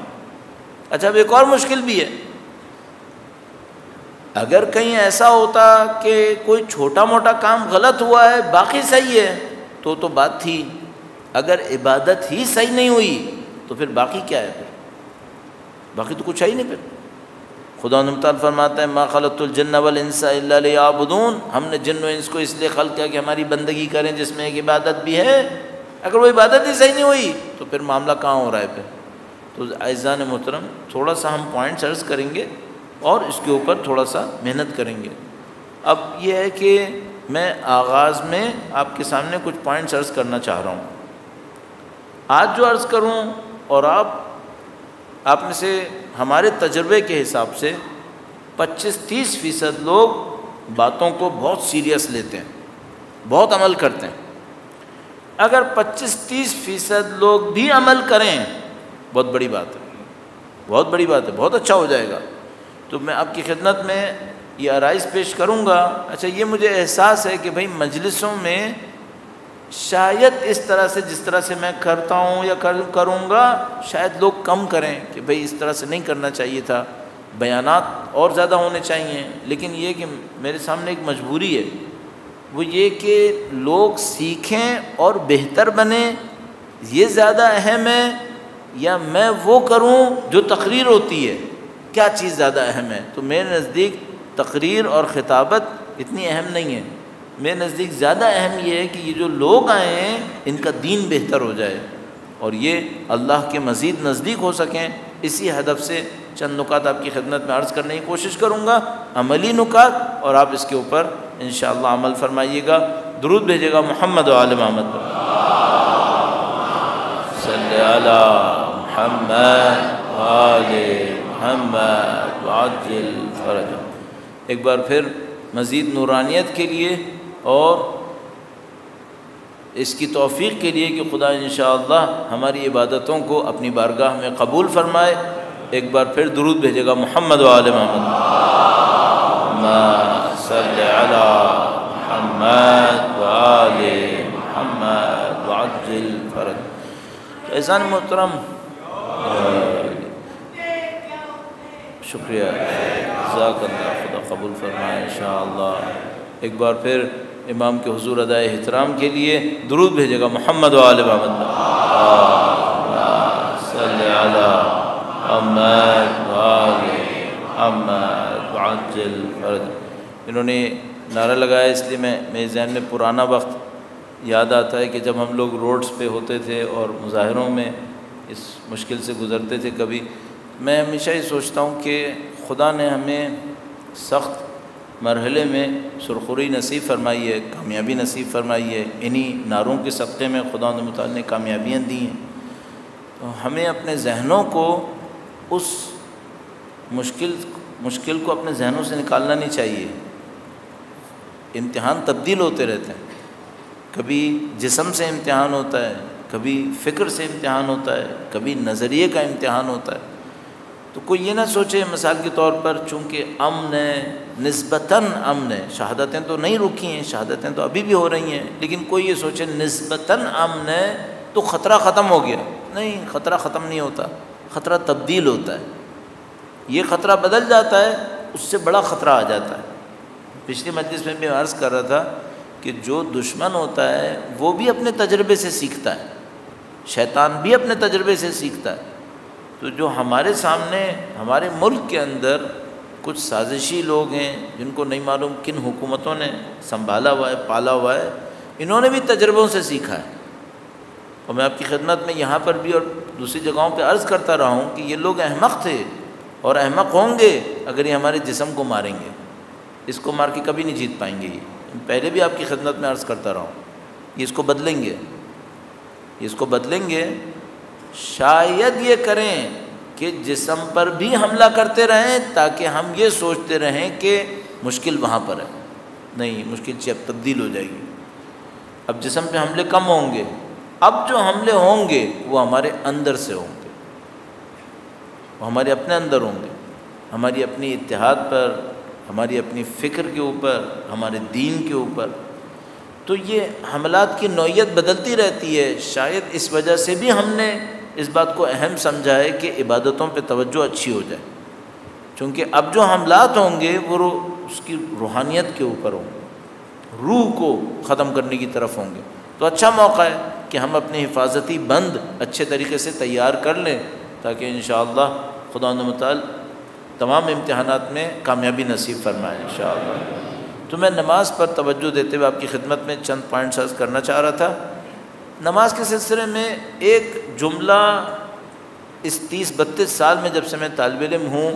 اچھا اب ایک اور مشکل بھی ہے، اگر کہیں ایسا ہوتا کہ کوئی چھوٹا موٹا کام غلط ہوا ہے باقی صحیح ہے تو بات تھی، اگر عبادت ہی صحیح نہیں ہوئی تو پھر باقی کیا ہے؟ پھر باقی تو کچھ ہے ہی نہیں۔ پھر خدا تعالیٰ فرماتا ہے ما خلقت الجن والانس الا لیعبدون، ہم نے جن و انس کو اس لیے خلق کیا کہ ہماری بندگی کریں، جس میں ایک عبادت بھی ہے۔ اگر وہ عبادت ہی صحیح نہیں ہوئی تو پھر معاملہ کہاں ہو رہا ہے پھر؟ تو اعزان محترم تھوڑا سا ہم پوائنٹس عرض کریں گے اور اس کے اوپر تھوڑا سا محنت کریں گے۔ اب یہ ہے کہ میں آغاز میں آپ کے سامنے کچھ پوائنٹس عرض کرنا چاہ رہا ہوں۔ آج جو عرض کروں اور آپ میں سے ہمارے تجربے کے حساب سے 25-30% لوگ باتوں کو بہت سیریس لیتے ہیں، بہت عمل کرتے ہیں۔ اگر 25-30% لوگ بھی عمل کریں بہت بڑی بات ہے، بہت بڑی بات ہے، بہت اچھا ہو جائے گا۔ تو میں آپ کی خدمت میں یہ آرائز پیش کروں گا۔ اچھا یہ مجھے احساس ہے کہ بھئی مجلسوں میں شاید اس طرح سے جس طرح سے میں کرتا ہوں یا کروں گا شاید لوگ کم کریں کہ بھئی اس طرح سے نہیں کرنا چاہیے تھا، بیانات اور زیادہ ہونے چاہیے۔ لیکن یہ کہ میرے سامنے ایک مجبوری ہے، وہ یہ کہ لوگ سیکھیں اور بہتر بنیں، یہ زیادہ اہم ہے یا میں وہ کروں جو تقریر ہوتی ہے، کیا چیز زیادہ اہم ہے؟ تو میرے نزدیک تقریر اور خطابت اتنی اہم نہیں ہے، میرے نزدیک زیادہ اہم یہ ہے کہ یہ جو لوگ آئے ہیں ان کا دین بہتر ہو جائے اور یہ اللہ کے مزید نزدیک ہو سکیں۔ اسی ہدف سے چند نکات آپ کی خدمت میں عرض کرنے کی کوشش کروں گا، عملی نکات، اور آپ اس کے اوپر انشاءاللہ عمل فرمائیے گا۔ درود بھیجے گا محمد و آل محمد پر، صلی علی محمد و آل محمد وعجل فرجہ۔ ایک بار پھر مزید نورانیت کے لیے اور اس کی توفیق کے لیے کہ خدا انشاءاللہ ہماری عبادتوں کو اپنی بارگاہ میں قبول فرمائے، ایک بار پھر درود بھیجے گا محمد و آل محمد، اللہم صلی علی محمد و آل محمد وعجل فرج۔ احسان محترم، شکریہ، جزاک اللہ، خدا قبول فرمائے انشاءاللہ۔ ایک بار پھر امام کے حضور ادائے احترام کے لیے درود بھیجے گا محمد و آل محمد، صلی علی محمد و آل محمد وعجل فرج۔ انہوں نے نعرہ لگایا، اس لیے میرے ذہن میں پرانا وقت یاد آتا ہے کہ جب ہم لوگ روڈز پہ ہوتے تھے اور مظاہروں میں اس مشکل سے گزرتے تھے، کبھی میں ہمیشہ یہ سوچتا ہوں کہ خدا نے ہمیں سخت مرحلے میں سرخری نصیب فرمائی ہے، کامیابی نصیب فرمائی ہے، انہی نعروں کے صدقے میں خدا متعال نے کامیابیاں دی ہیں۔ تو ہمیں اپنے ذہنوں کو اس مشکل کو اپنے ذہنوں سے نکالنا نہیں چاہیے۔ امتحان تبدیل ہوتے رہتے ہیں، کبھی جسم سے امتحان ہوتا ہے، کبھی فکر سے امتحان ہوتا ہے، کبھی نظریے کا امتحان ہوتا ہے۔ تو کوئی یہ نہ سوچے مثال کے طور پر چونکہ امن ہے، نسبتاً امن ہے، شہادتیں تو نہیں رکی ہیں، شہادتیں تو ابھی بھی ہو رہی ہیں، لیکن کوئی یہ سوچے نسبتاً امن ہے تو خطرہ ختم ہو گیا۔ نہیں، خطرہ ختم نہیں ہوتا، خطرہ تبدیل ہوتا ہے۔ یہ خطرہ بدل جاتا ہے، اس سے بڑا خطرہ آ جاتا ہے۔ پچھلی مجلس میں بھی عرض کر رہا تھا کہ جو دشمن ہوتا ہے وہ بھی اپنے تجربے سے سیکھتا ہے، شیطان بھی اپنے تجربے سے سیکھتا ہے۔ تو جو ہمارے سامنے ہمارے ملک کے اندر کچھ سازشی لوگ ہیں جن کو نہیں معلوم کن حکومتوں نے سنبھالا ہوا ہے، پالا ہوا ہے، انہوں نے بھی تجربوں سے سیکھا ہے۔ اور میں آپ کی خدمت میں یہاں پر بھی اور دوسری جگہوں پہ عرض کرتا رہا ہوں کہ یہ لوگ احمق تھے اور احمق ہوں گے اگر یہ ہمارے جسم کو ماریں گے، اس کو مار کے کبھی نہیں جیت پائیں گے۔ یہ پہلے بھی آپ کی خدمت میں عرض کرتا رہا ہوں، یہ اس کو بدلیں گے، یہ اس کو بدلیں گے۔ شاید یہ کریں کہ جسم پر بھی حملہ کرتے رہیں تاکہ ہم یہ سوچتے رہیں کہ مشکل وہاں پر ہے، نہیں، مشکل چیز اب تبدیل ہو جائے گی، اب جسم پہ حملے کم ہوں گے، اب جو حملے ہوں گے وہ ہمارے اندر سے ہوں گے، وہ ہمارے اپنے اندر ہوں گے، ہماری اپنی اتحاد پر، ہماری اپنی فکر کے اوپر، ہمارے دین کے اوپر۔ تو یہ حملات کی نوعیت بدلتی رہتی ہے۔ شاید اس وجہ سے بھی ہم نے اس بات کو اہم سمجھا ہے کہ عبادتوں پہ توجہ اچھی ہو جائے، چونکہ اب جو حملات ہوں گے وہ اس کی روحانیت کے اوپر ہوں گے، روح کو ختم کرنے کی طرف ہوں گے۔ تو اچھا موقع ہے کہ ہم اپنے حفاظتی بند اچھے طریقے سے تیار کر لیں تاکہ انشاءاللہ خدا متعال تمام امتحانات میں کامیابی نصیب فرمائے انشاءاللہ۔ تو میں نماز پر توجہ دیتے ہوئے آپ کی خدمت میں چند پوائنٹس عرض کرنا چاہ رہا تھا۔ نماز کے سلسلے میں ایک جملہ اس 30-32 سال میں جب سے میں طالب علم ہوں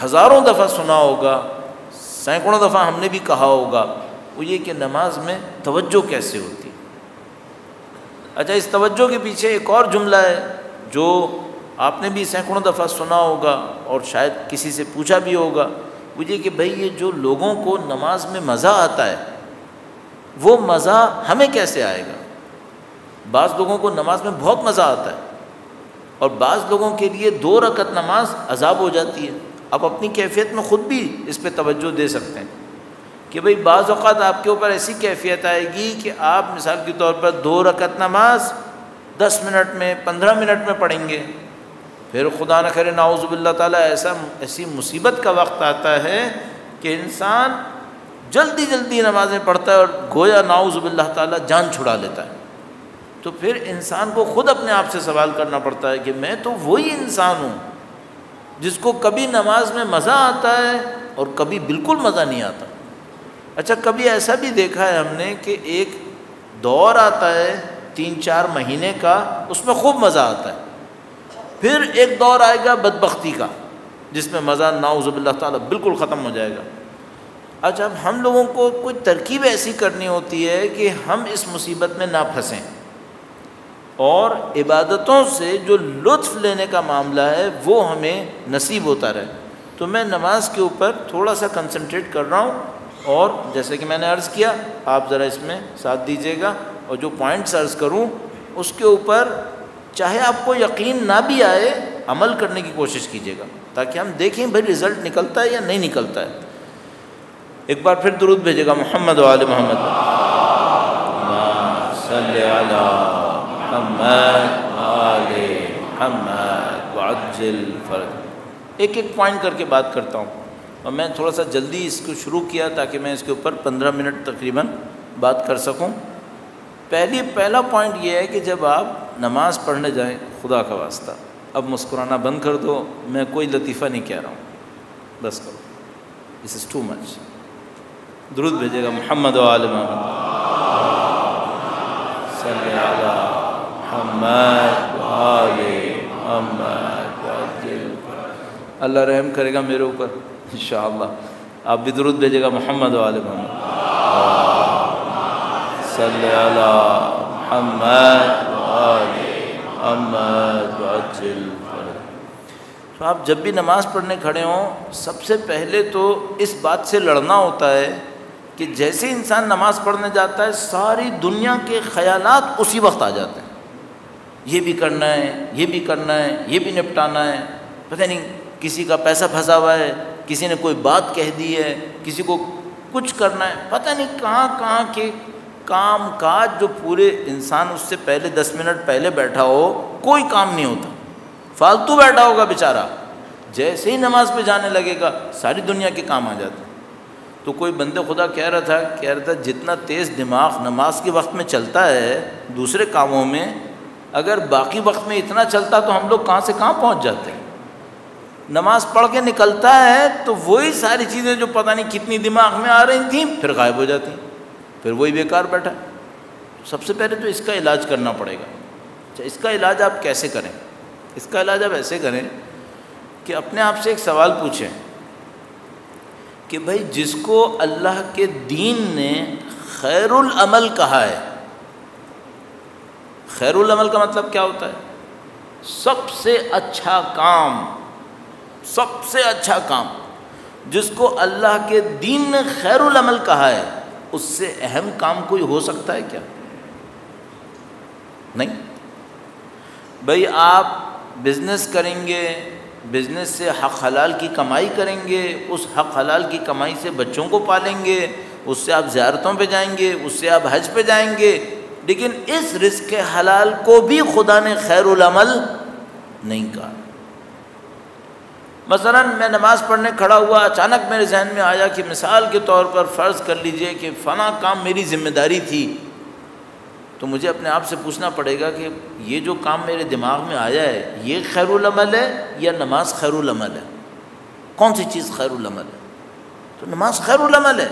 ہزاروں دفعہ سنا ہوگا، سینکڑوں دفعہ ہم نے بھی کہا ہوگا، وہ یہ کہ نماز میں توجہ کیسے ہوتی ہے۔ اچھا، اس توجہ کے پیچھے ایک اور جملہ ہے جو آپ نے بھی سینکڑوں دفعہ سنا ہوگا اور شاید کسی سے پوچھا بھی ہوگا، وہ یہ کہ بھئی یہ جو لوگوں کو نماز میں مزہ آتا ہے وہ مزہ ہمیں کیسے آئے گا؟ بعض لوگوں کو نماز میں بہت مزہ آتا ہے اور بعض لوگوں کے لیے 2 رکعت نماز عذاب ہو جاتی ہے۔ آپ اپنی کیفیت میں خود بھی اس پہ توجہ دے سکتے ہیں کہ بھئی بعض اوقات آپ کے اوپر ایسی کیفیت آئے گی کہ آپ مثال کے طور پر 2 رکعت نماز 10 منٹ میں 15 منٹ میں پڑھیں گے، پھر خدا نہ کرے نعوذ باللہ تعالیٰ ایسی مصیبت کا وقت آتا ہے کہ انسان جلدی جلدی نمازیں پڑھتا ہے اور گویا نعوذ باللہ تعالیٰ جان چھڑا لیتا ہے۔ تو پھر انسان کو خود اپنے آپ سے سوال کرنا پڑتا ہے کہ میں تو وہی انسان ہوں جس کو کبھی نماز میں مزہ آتا ہے اور کبھی بالکل مزہ نہیں آتا۔ اچھا، کبھی ایسا بھی دیکھا ہے ہم نے کہ ایک دور آتا ہے 3-4 مہینے کا، اس میں خوب مزہ آتا ہے، پھر ایک دور آئے گا بدبختی کا جس میں مزہ نعوذ باللہ تعالیٰ بالکل ختم ہو جائے گا۔ اچھا، اب ہم لوگوں کو کوئی ترکیب ایسی کرنی ہوتی ہے کہ ہم اس مصیبت میں نہ پھنسیں اور عبادتوں سے جو لطف لینے کا معاملہ ہے وہ ہمیں نصیب ہوتا رہے۔ تو میں نماز کے اوپر تھوڑا سا کنسنٹریٹ کر رہا ہوں اور جیسے کہ میں نے عرض کیا آپ ذرا اس میں ساتھ دیجیے گا، اور جو پوائنٹس عرض کروں اس کے اوپر چاہے آپ کو یقین نہ بھی آئے عمل کرنے کی کوشش کیجیے گا تاکہ ہم دیکھیں بھائی رزلٹ نکلتا ہے یا نہیں نکلتا ہے۔ ایک بار پھر درود بھیجے گا محمد و آل محمد، صلی علی محمد آل محمد وعجل فرج۔ ایک پوائنٹ کر کے بات کرتا ہوں اور میں تھوڑا سا جلدی اس کو شروع کیا تاکہ میں اس کے اوپر 15 منٹ تقریباً بات کر سکوں۔ پہلا پوائنٹ یہ ہے کہ جب آپ نماز پڑھنے جائیں، خدا کا واسطہ اب مسکرانا بند کر دو، میں کوئی لطیفہ نہیں کہہ رہا ہوں، بس کرو، دس از ٹو مچ۔ درود بھیجے گا محمد و آل محمد، صلی علی محمد و آل محمد وعجل۔ اللہ رحم کرے گا میرے اوپر انشاءاللہ۔ آپ بھی درود بھیجے گا محمد و آل محمد، صلی علی محمد و آل محمد وعجل۔ تو آپ جب بھی نماز پڑھنے کھڑے ہوں سب سے پہلے تو اس بات سے لڑنا ہوتا ہے کہ جیسے انسان نماز پڑھنے جاتا ہے ساری دنیا کے خیالات اسی وقت آ جاتے ہیں، یہ بھی کرنا ہے، یہ بھی کرنا ہے، یہ بھی نپٹانا ہے، پتہ نہیں کسی کا پیسہ پھنسا ہوا ہے، کسی نے کوئی بات کہہ دی ہے، کسی کو کچھ کرنا ہے، پتہ نہیں کہاں کہاں کے کام کاج جو پورے انسان اس سے پہلے 10 منٹ پہلے بیٹھا ہو کوئی کام نہیں ہوتا، فالتو بیٹھا ہوگا بیچارہ، جیسے ہی نماز پہ جانے لگے گا ساری دنیا کے کام آ جاتے ہیں۔ تو کوئی بندے خدا کہہ رہا تھا جتنا تیز دماغ نماز کے وقت میں چلتا ہے دوسرے کاموں میں، اگر باقی وقت میں اتنا چلتا تو ہم لوگ کہاں سے کہاں پہنچ جاتے ہیں۔ نماز پڑھ کے نکلتا ہے تو وہی ساری چیزیں جو پتہ نہیں کتنی دماغ میں آ رہی تھیں پھر غائب ہو جاتی ہیں، پھر وہی بیکار بیٹھا۔ سب سے پہلے تو اس کا علاج کرنا پڑے گا۔ اچھا، اس کا علاج آپ کیسے کریں؟ اس کا علاج آپ ایسے کریں کہ اپنے آپ سے ایک سوال پوچھیں کہ بھائی جس کو اللہ کے دین نے خیر العمل کہا ہے، خیر العمل کا مطلب کیا ہوتا ہے؟ سب سے اچھا کام، سب سے اچھا کام جس کو اللہ کے دین نے خیر العمل کہا ہے، اس سے اہم کام کوئی ہو سکتا ہے کیا؟ نہیں۔ بھائی آپ بزنس کریں گے، بزنس سے حق حلال کی کمائی کریں گے، اس حق حلال کی کمائی سے بچوں کو پالیں گے، اس سے آپ زیارتوں پہ جائیں گے، اس سے آپ حج پہ جائیں گے، لیکن اس رزق حلال کو بھی خدا نے خیر العمل نہیں کہا۔ مثلا میں نماز پڑھنے کھڑا ہوا، اچانک میرے ذہن میں آیا کہ مثال کے طور پر فرض کر لیجئے کہ فلاں کام میری ذمہ داری تھی، تو مجھے اپنے آپ سے پوچھنا پڑے گا کہ یہ جو کام میرے دماغ میں آیا ہے یہ خیر العمل ہے یا نماز خیر العمل ہے؟ کون سی چیز خیر العمل ہے؟ تو نماز خیر العمل ہے.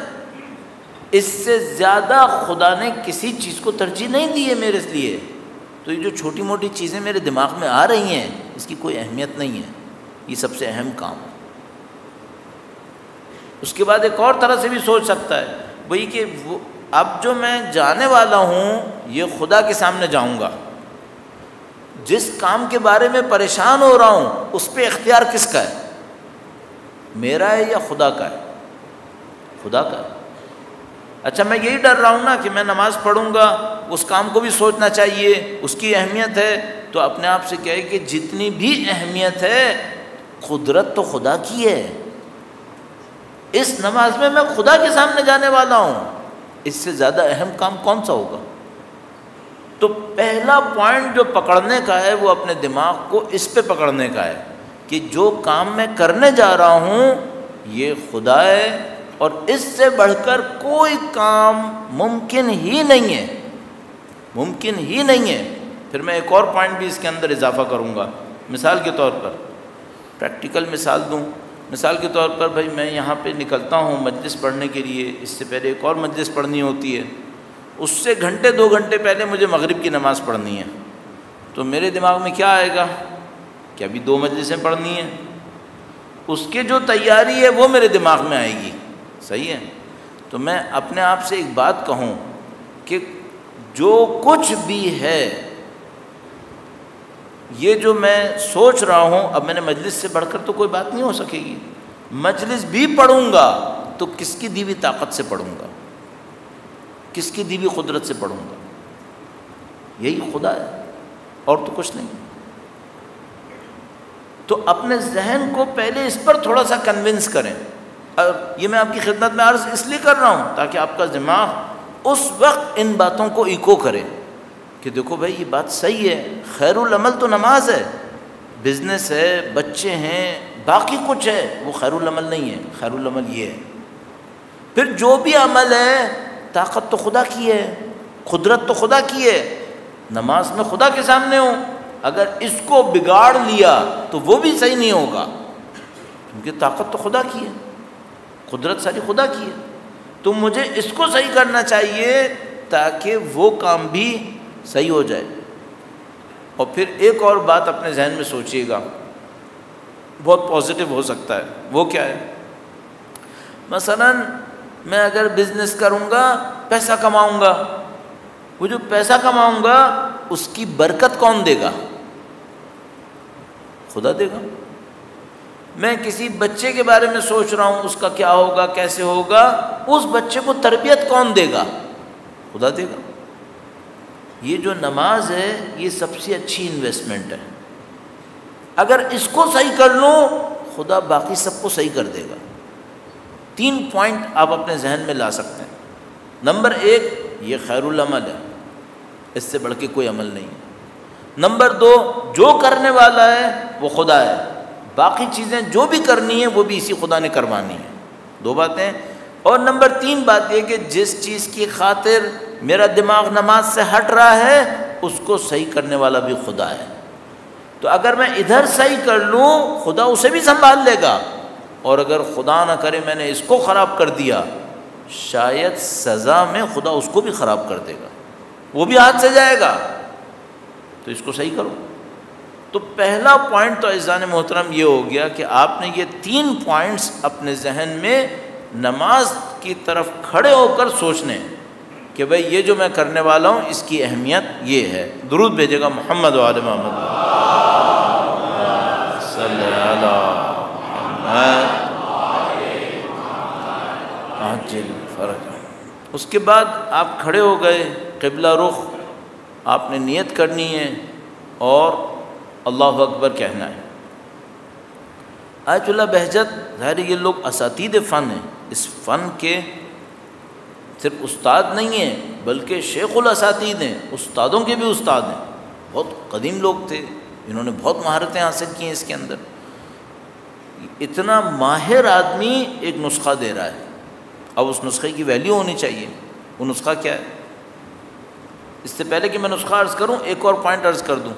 اس سے زیادہ خدا نے کسی چیز کو ترجیح نہیں دی ہے میرے لیے. تو یہ جو چھوٹی موٹی چیزیں میرے دماغ میں آ رہی ہیں اس کی کوئی اہمیت نہیں ہے. یہ سب سے اہم کام ہے. اس کے بعد ایک اور طرح سے بھی سوچ سکتا ہے وہی کہ اب جو میں جانے والا ہوں یہ خدا کے سامنے جاؤں گا. جس کام کے بارے میں پریشان ہو رہا ہوں اس پہ اختیار کس کا ہے؟ میرا ہے یا خدا کا ہے؟ خدا کا ہے. اچھا میں یہی ڈر رہا ہوں نا کہ میں نماز پڑھوں گا، اس کام کو بھی سوچنا چاہیے، اس کی اہمیت ہے. تو اپنے آپ سے کہے کہ جتنی بھی اہمیت ہے قدرت تو خدا کی ہے. اس نماز میں خدا کے سامنے جانے والا ہوں، اس سے زیادہ اہم کام کون سا ہوگا؟ تو پہلا پوائنٹ جو پکڑنے کا ہے وہ اپنے دماغ کو اس پہ پکڑنے کا ہے کہ جو کام میں کرنے جا رہا ہوں یہ خدا ہے اور اس سے بڑھ کر کوئی کام ممکن ہی نہیں ہے، ممکن ہی نہیں ہے. پھر میں ایک اور پوائنٹ بھی اس کے اندر اضافہ کروں گا. مثال کے طور پر پریکٹیکل مثال دوں. مثال کے طور پر بھائی میں یہاں پہ نکلتا ہوں مجلس پڑھنے کے لیے، اس سے پہلے ایک اور مجلس پڑھنی ہوتی ہے، اس سے گھنٹے 2 گھنٹے پہلے مجھے مغرب کی نماز پڑھنی ہے. تو میرے دماغ میں کیا آئے گا کہ ابھی 2 مجلسیں پڑھنی ہیں. اس کی جو تیاری ہے وہ میرے دماغ میں آئے گی. صحیح ہے. تو میں اپنے آپ سے ایک بات کہوں کہ جو کچھ بھی ہے یہ جو میں سوچ رہا ہوں، اب میں نے مجلس سے بڑھ کر تو کوئی بات نہیں ہو سکے گی. مجلس بھی پڑھوں گا تو کس کی دی ہوئی طاقت سے پڑھوں گا، کس کی دی ہوئی قدرت سے پڑھوں گا؟ یہی خدا ہے اور تو کچھ نہیں. تو اپنے ذہن کو پہلے اس پر تھوڑا سا کنونس کریں. اور یہ میں آپ کی خدمت میں عرض اس لیے کر رہا ہوں تاکہ آپ کا دماغ اس وقت ان باتوں کو ایکو کرے کہ دیکھو بھائی یہ بات صحیح ہے، خیر العمل تو نماز ہے، بزنس ہے، بچے ہیں، باقی کچھ ہے، وہ خیر العمل نہیں ہے. خیر العمل یہ ہے. پھر جو بھی عمل ہے طاقت تو خدا کی ہے، قدرت تو خدا کی ہے. نماز میں خدا کے سامنے ہوں، اگر اس کو بگاڑ لیا تو وہ بھی صحیح نہیں ہوگا کیونکہ طاقت تو خدا کی ہے، قدرت ساری خدا کی ہے. تو مجھے اس کو صحیح کرنا چاہیے تاکہ وہ کام بھی صحیح ہو جائے. اور پھر ایک اور بات اپنے ذہن میں سوچیے گا، بہت پازیٹیو ہو سکتا ہے. وہ کیا ہے؟ مثلا میں اگر بزنس کروں گا، پیسہ کماؤں گا، وہ جو پیسہ کماؤں گا اس کی برکت کون دے گا؟ خدا دے گا. میں کسی بچے کے بارے میں سوچ رہا ہوں اس کا کیا ہوگا، کیسے ہوگا، اس بچے کو تربیت کون دے گا؟ خدا دے گا. یہ جو نماز ہے یہ سب سے اچھی انویسٹمنٹ ہے. اگر اس کو صحیح کر لوں خدا باقی سب کو صحیح کر دے گا. 3 پوائنٹ آپ اپنے ذہن میں لا سکتے ہیں. نمبر 1 یہ خیر العمل ہے، اس سے بڑھ کے کوئی عمل نہیں ہے. نمبر 2 جو کرنے والا ہے وہ خدا ہے، باقی چیزیں جو بھی کرنی ہیں وہ بھی اسی خدا نے کروانی ہے. 2 باتیں. اور نمبر 3 بات یہ کہ جس چیز کی خاطر میرا دماغ نماز سے ہٹ رہا ہے اس کو صحیح کرنے والا بھی خدا ہے. تو اگر میں ادھر صحیح کر لوں خدا اسے بھی سنبھال لے گا، اور اگر خدا نہ کرے میں نے اس کو خراب کر دیا شاید سزا میں خدا اس کو بھی خراب کر دے گا، وہ بھی ہاتھ سے جائے گا. تو اس کو صحیح کرو. تو پہلا پوائنٹ تو عزیزان محترم یہ ہو گیا کہ آپ نے یہ 3 پوائنٹس اپنے ذہن میں نماز کی طرف کھڑے ہو کر سوچنے کہ بھئی یہ جو میں کرنے والا ہوں اس کی اہمیت یہ ہے. درود بھیجے گا محمد و آل محمد صلی اللہ علیہ فرج. اس کے بعد آپ کھڑے ہو گئے، قبلہ رخ آپ نے نیت کرنی ہے اور اللہ اکبر کہنا ہے. آیت اللہ بہجت ظاہر یہ لوگ اساتید فن ہیں، اس فن کے صرف استاد نہیں ہیں بلکہ شیخ الاساتید ہیں، استادوں کے بھی استاد ہیں. بہت قدیم لوگ تھے، انہوں نے بہت مہارتیں حاصل کی ہیں اس کے اندر. اتنا ماہر آدمی ایک نسخہ دے رہا ہے، اب اس نسخے کی ویلیو ہونی چاہیے. وہ نسخہ کیا ہے؟ اس سے پہلے کہ میں نسخہ عرض کروں ایک اور پوائنٹ عرض کر دوں.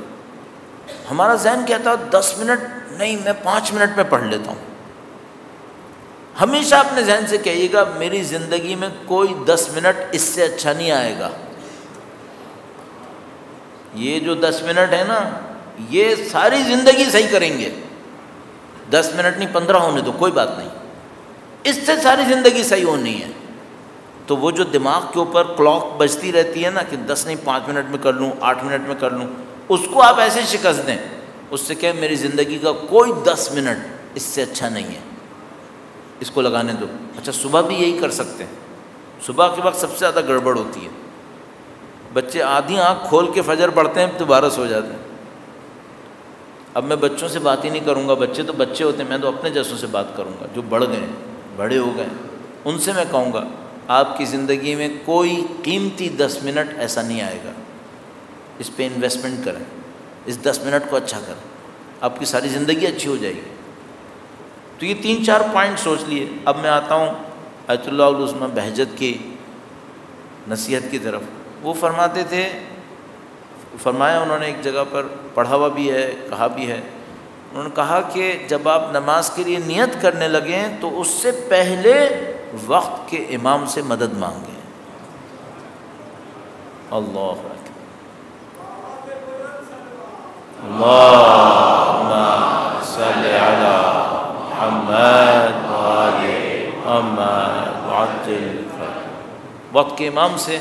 ہمارا ذہن کہتا ہے 10 منٹ نہیں، میں 5 منٹ میں پڑھ لیتا ہوں. ہمیشہ اپنے ذہن سے کہیے گا میری زندگی میں کوئی 10 منٹ اس سے اچھا نہیں آئے گا. یہ جو 10 منٹ ہے نا یہ ساری زندگی صحیح کریں گے. 10 منٹ نہیں 15 ہونے دو کوئی بات نہیں, اس سے ساری زندگی صحیح ہونی ہے. تو وہ جو دماغ کے اوپر کلاک بجتی رہتی ہے نا کہ 10 نہیں 5 منٹ میں کر لوں 8 منٹ میں کر لوں, اس کو آپ ایسے شکست دیں. اس سے کہ میری زندگی کا کوئی 10 منٹ اس سے اچھا نہیں ہے, اس کو لگانے دو. اچھا صبح بھی یہی کر سکتے ہیں. صبح کے وقت سب سے زیادہ گڑبڑ ہوتی ہے. بچے آدھی آنکھ کھول کے فجر پڑھتے ہیں دوبارہ سو جاتے ہیں. اب میں بچوں سے بات ہی نہیں کروں گا, بچے تو بچے ہوتے ہیں, میں تو اپنے جیسوں سے بات کروں گا جو بڑھ گئے بڑے ہو گئے. ان سے میں کہوں گا آپ کی زندگی میں کوئی قیمتی 10 منٹ ایسا نہیں آئے گا, اس پہ انویسٹمنٹ کریں, اس 10 منٹ کو اچھا کریں, آپ کی ساری زندگی اچھی ہو جائے گی. تو یہ 3-4 پوائنٹ سوچ لیے. اب میں آتا ہوں آیت اللہ العظمیٰ بہجت کی نصیحت کی طرف. وہ فرماتے تھے, فرمایا انہوں نے ایک جگہ پر پڑھا ہوا بھی ہے کہا بھی ہے, انہوں نے کہا کہ جب آپ نماز کے لیے نیت کرنے لگیں تو اس سے پہلے وقت کے امام سے مدد مانگیں. اللہ اکبر, اللہم صل علی محمد وآل محمد وعجل. وقت کے امام سے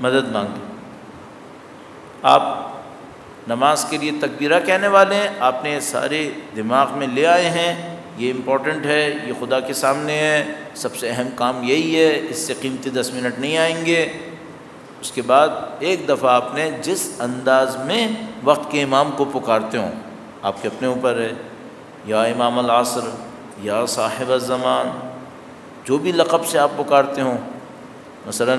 مدد مانگیں. آپ نماز کے لیے تکبیرہ کہنے والے ہیں, آپ نے سارے دماغ میں لے آئے ہیں, یہ امپورٹنٹ ہے, یہ خدا کے سامنے ہے, سب سے اہم کام یہی ہے, اس سے قیمتی 10 منٹ نہیں آئیں گے. اس کے بعد ایک دفعہ آپ نے جس انداز میں وقت کے امام کو پکارتے ہوں, آپ کے اپنے اوپر ہے, یا امام العصر یا صاحب الزمان, جو بھی لقب سے آپ پکارتے ہوں, مثلا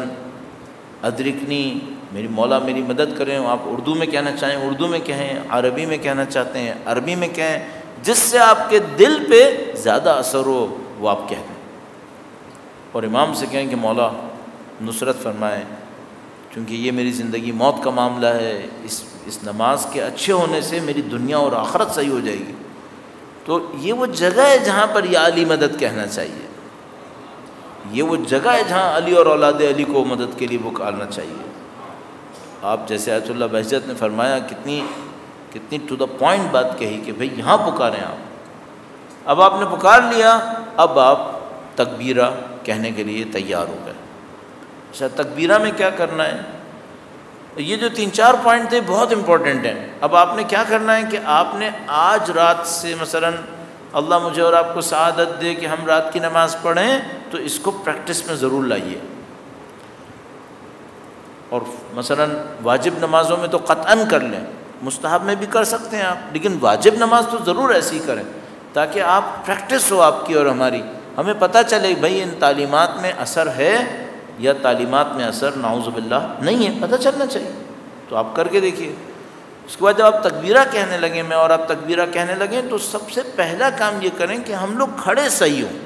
ادرکنی میری مولا میری مدد کریں, آپ اردو میں کہنا چاہیں اردو میں کہیں, عربی میں کہنا چاہتے ہیں عربی میں کہیں, جس سے آپ کے دل پہ زیادہ اثر ہو وہ آپ کہہ دیں. اور امام سے کہیں کہ مولا نصرت فرمائیں, کیونکہ یہ میری زندگی موت کا معاملہ ہے, اس نماز کے اچھے ہونے سے میری دنیا اور آخرت صحیح ہو جائے گی. تو یہ وہ جگہ ہے جہاں پر یا علی مدد کہنا چاہیے, یہ وہ جگہ ہے جہاں علی اور اولاد علی کو مدد کے لیے پکارنا چاہیے. آپ جیسے آیت اللہ بہجت نے فرمایا کتنی ٹو دا پوائنٹ بات کہی کہ بھئی یہاں پکاریں آپ. اب آپ نے پکار لیا, اب آپ تکبیرہ کہنے کے لیے تیار ہو گئے. اچھا تکبیرہ میں کیا کرنا ہے؟ یہ جو 3-4 پوائنٹ تھے بہت امپورٹنٹ ہیں. اب آپ نے کیا کرنا ہے کہ آپ نے آج رات سے مثلا اللہ مجھے اور آپ کو سعادت دے کہ ہم رات کی نماز پڑھیں, تو اس کو پریکٹس میں ضرور لائیے. اور مثلا واجب نمازوں میں تو قطعاً کر لیں, مستحب میں بھی کر سکتے ہیں آپ, لیکن واجب نماز تو ضرور ایسی ہی کریں تاکہ آپ پریکٹس ہو آپ کی اور ہماری, ہمیں پتہ چلے بھئی ان تعلیمات میں اثر ہے یا تعلیمات میں اثر نعوذ باللہ نہیں ہے, پتہ چلنا چاہیے. تو آپ کر کے دیکھیے. اس کے بعد جب آپ تکبیرہ کہنے لگیں, میں اور آپ تکبیرہ کہنے لگیں, تو سب سے پہلا کام یہ کریں کہ ہم لوگ کھڑے صحیح ہوں.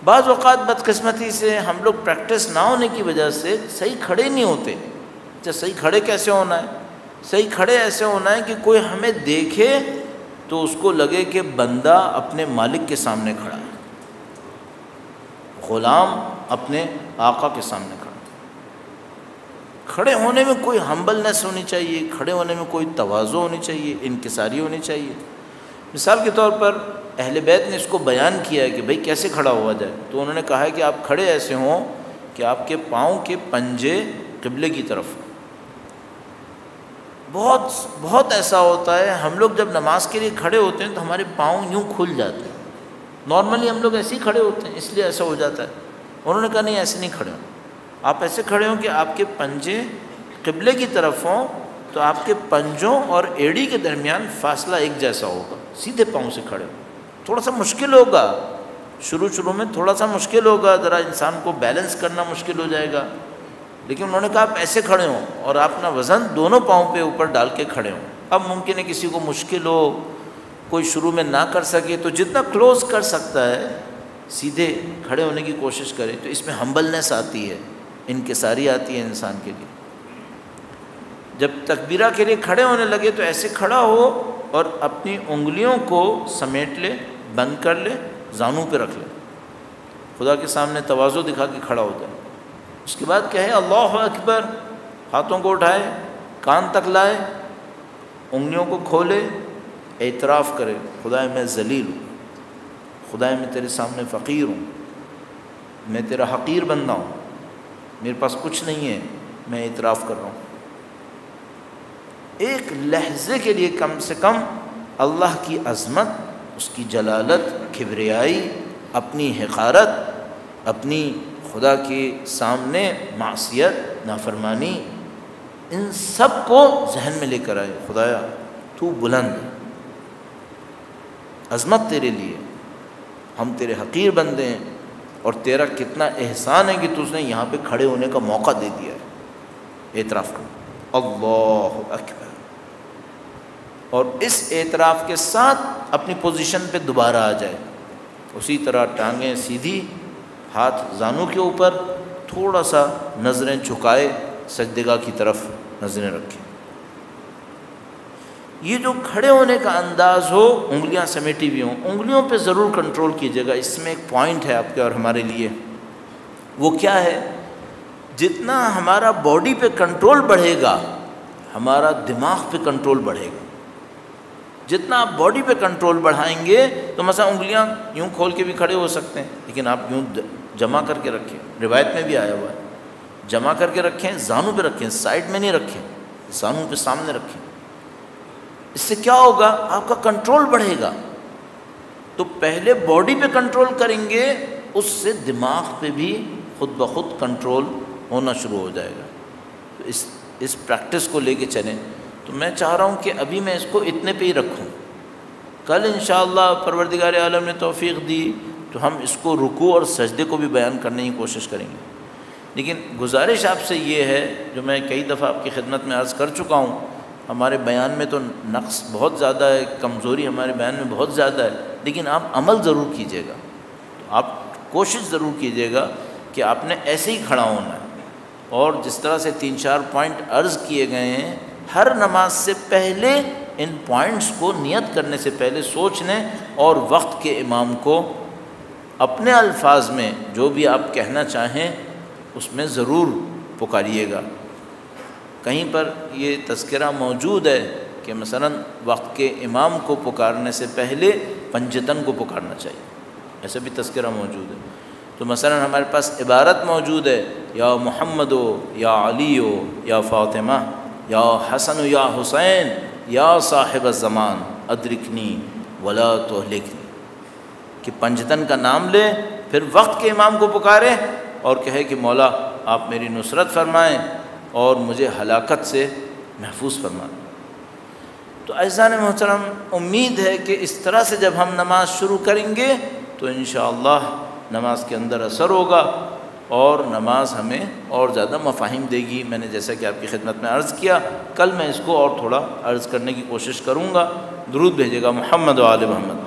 بعض اوقات بدقسمتی سے ہم لوگ پریکٹس نہ ہونے کی وجہ سے صحیح کھڑے نہیں ہوتے. اچھا صحیح کھڑے کیسے ہونا ہے؟ صحیح کھڑے ایسے ہونا ہے کہ کوئی ہمیں دیکھے تو اس کو لگے کہ بندہ اپنے مالک کے سامنے کھڑا ہے, غلام اپنے آقا کے سامنے کھڑا. کھڑے ہونے میں کوئی ہمبلنس ہونی چاہیے, کھڑے ہونے میں کوئی تواضع ہونی چاہیے, انکساری ہونی چاہیے. مثال کے طور پر اہل بیت نے اس کو بیان کیا ہے کہ بھئی کیسے کھڑا ہوا جائے, تو انہوں نے کہا ہے کہ آپ کھڑے ایسے ہوں کہ آپ کے پاؤں کے پنجے قبلے کی طرف. بہت ایسا ہوتا ہے, ہم لوگ جب نماز کے لیے کھڑے ہوتے ہیں تو ہمارے پاؤں یوں کھل جاتے ہیں. نارملی ہم لوگ ایسے ہی کھڑے ہوتے ہیں, اس لیے ایسا ہو جاتا ہے. انہوں نے کہا نہیں ایسے نہیں کھڑے ہوں, آپ ایسے کھڑے ہوں کہ آپ کے پنجے قبلے کی طرف ہوں, تو آپ کے پنجوں اور ایڑی کے درمیان فاصلہ ایک جیسا ہوگا, سیدھے پاؤں سے کھڑے ہوں. تھوڑا سا مشکل ہوگا شروع میں, تھوڑا سا مشکل ہوگا, ذرا انسان کو بیلنس کرنا مشکل ہو جائے گا, لیکن انہوں نے کہا آپ ایسے کھڑے ہوں اور آپ اپنا وزن دونوں پاؤں پہ اوپر ڈال کے کھڑے ہوں. اب ممکن ہے کسی کو مشکل ہو, کوئی شروع میں نہ کر سکے, تو جتنا کلوز کر سکتا ہے سیدھے کھڑے ہونے کی کوشش کرے. تو اس میں ہمبلنس آتی ہے, انکساری آتی ہے انسان کے لیے. جب تکبیرہ کے لیے کھڑے ہونے لگے تو ایسے کھڑا ہو اور اپنی انگلیوں کو سمیٹ لے, بند کر لے, زانوں پہ رکھ لے. خدا کے سامنے تواضع دکھا کے کھڑا ہو جائے، اس کے بعد کہے اللہ اکبر، ہاتھوں کو اٹھائے، کان تک لائے، انگلیوں کو کھولے، اعتراف کرے خدائے میں ذلیل ہوں، خدائے میں تیرے سامنے فقیر ہوں، میں تیرا حقیر بندہ ہوں، میرے پاس کچھ نہیں ہے، میں اعتراف کر رہا ہوں۔ ایک لحظے کے لیے کم سے کم اللہ کی عظمت، اس کی جلالت، کبریائی، اپنی حقارت، اپنی خدا کے سامنے معصیت، نافرمانی، ان سب کو ذہن میں لے کر آئے، خدایا تو بلند، عظمت تیرے لیے، ہم تیرے حقیر بندے ہیں، اور تیرا کتنا احسان ہے کہ تُس نے یہاں پہ کھڑے ہونے کا موقع دے دیا ہے۔ اعتراف کرو، اللہ اکبر، اور اس اعتراف کے ساتھ اپنی پوزیشن پہ دوبارہ آ جائے، اسی طرح ٹانگیں سیدھی، ہاتھ زانوں کے اوپر، تھوڑا سا نظریں جھکائے، سجدگاہ کی طرف نظریں رکھیں۔ یہ جو کھڑے ہونے کا انداز ہو، انگلیاں سمیٹی ہوئی ہوں، انگلیوں پہ ضرور کنٹرول کیجیے گا۔ اس میں ایک پوائنٹ ہے آپ کے اور ہمارے لیے، وہ کیا ہے؟ جتنا ہمارا باڈی پہ کنٹرول بڑھے گا، ہمارا دماغ پہ کنٹرول بڑھے گا۔ جتنا آپ باڈی پہ کنٹرول بڑھائیں گے تو مثلا انگلیاں یوں کھول کے بھی کھڑے ہو سکتے ہیں، لیکن آپ یوں جمع کر کے رکھیں، روایت میں بھی آیا ہوا ہے، جمع کر کے رکھیں، زانوں پہ رکھیں، سائڈ میں نہیں رکھیں، زانوں پہ سامنے رکھیں۔ اس سے کیا ہوگا؟ آپ کا کنٹرول بڑھے گا۔ تو پہلے باڈی پہ کنٹرول کریں گے، اس سے دماغ پہ بھی خود بخود کنٹرول ہونا شروع ہو جائے گا۔ تو اس پریکٹس کو لے کے چلیں۔ تو میں چاہ رہا ہوں کہ ابھی میں اس کو اتنے پہ ہی رکھوں، کل انشاءاللہ پروردگار عالم نے توفیق دی تو ہم اس کو رکوع اور سجدے کو بھی بیان کرنے کی کوشش کریں گے۔ لیکن گزارش آپ سے یہ ہے، جو میں کئی دفعہ آپ کی خدمت میں عرض کر چکا ہوں، ہمارے بیان میں تو نقص بہت زیادہ ہے، کمزوری ہمارے بیان میں بہت زیادہ ہے، لیکن آپ عمل ضرور کیجیے گا، آپ کوشش ضرور کیجیے گا کہ آپ نے ایسے ہی کھڑا ہونا ہے۔ اور جس طرح سے 3-4 پوائنٹ عرض کیے گئے ہیں، ہر نماز سے پہلے ان پوائنٹس کو نیت کرنے سے پہلے سوچ لیں، اور وقت کے امام کو اپنے الفاظ میں جو بھی آپ کہنا چاہیں اس میں ضرور پکاریے گا۔ کہیں پر یہ تذکرہ موجود ہے کہ مثلا وقت کے امام کو پکارنے سے پہلے پنجتن کو پکارنا چاہیے، ایسا بھی تذکرہ موجود ہے۔ تو مثلا ہمارے پاس عبارت موجود ہے، یا محمد ہو، یا علی ہو، یا فاطمہ، یا حسن یا حسین، یا صاحب الزمان ادرکنی ولا تہلکنی، کہ پنجتن کا نام لے، پھر وقت کے امام کو پکارے اور کہے کہ مولا آپ میری نصرت فرمائیں اور مجھے ہلاکت سے محفوظ فرمائیں۔ تو عزیزان محترم، امید ہے کہ اس طرح سے جب ہم نماز شروع کریں گے تو انشاءاللہ نماز کے اندر اثر ہوگا، اور نماز ہمیں اور زیادہ مفاہیم دے گی۔ میں نے جیسا کہ آپ کی خدمت میں عرض کیا، کل میں اس کو اور تھوڑا عرض کرنے کی کوشش کروں گا۔ درود بھیجے گا محمد و آل محمد،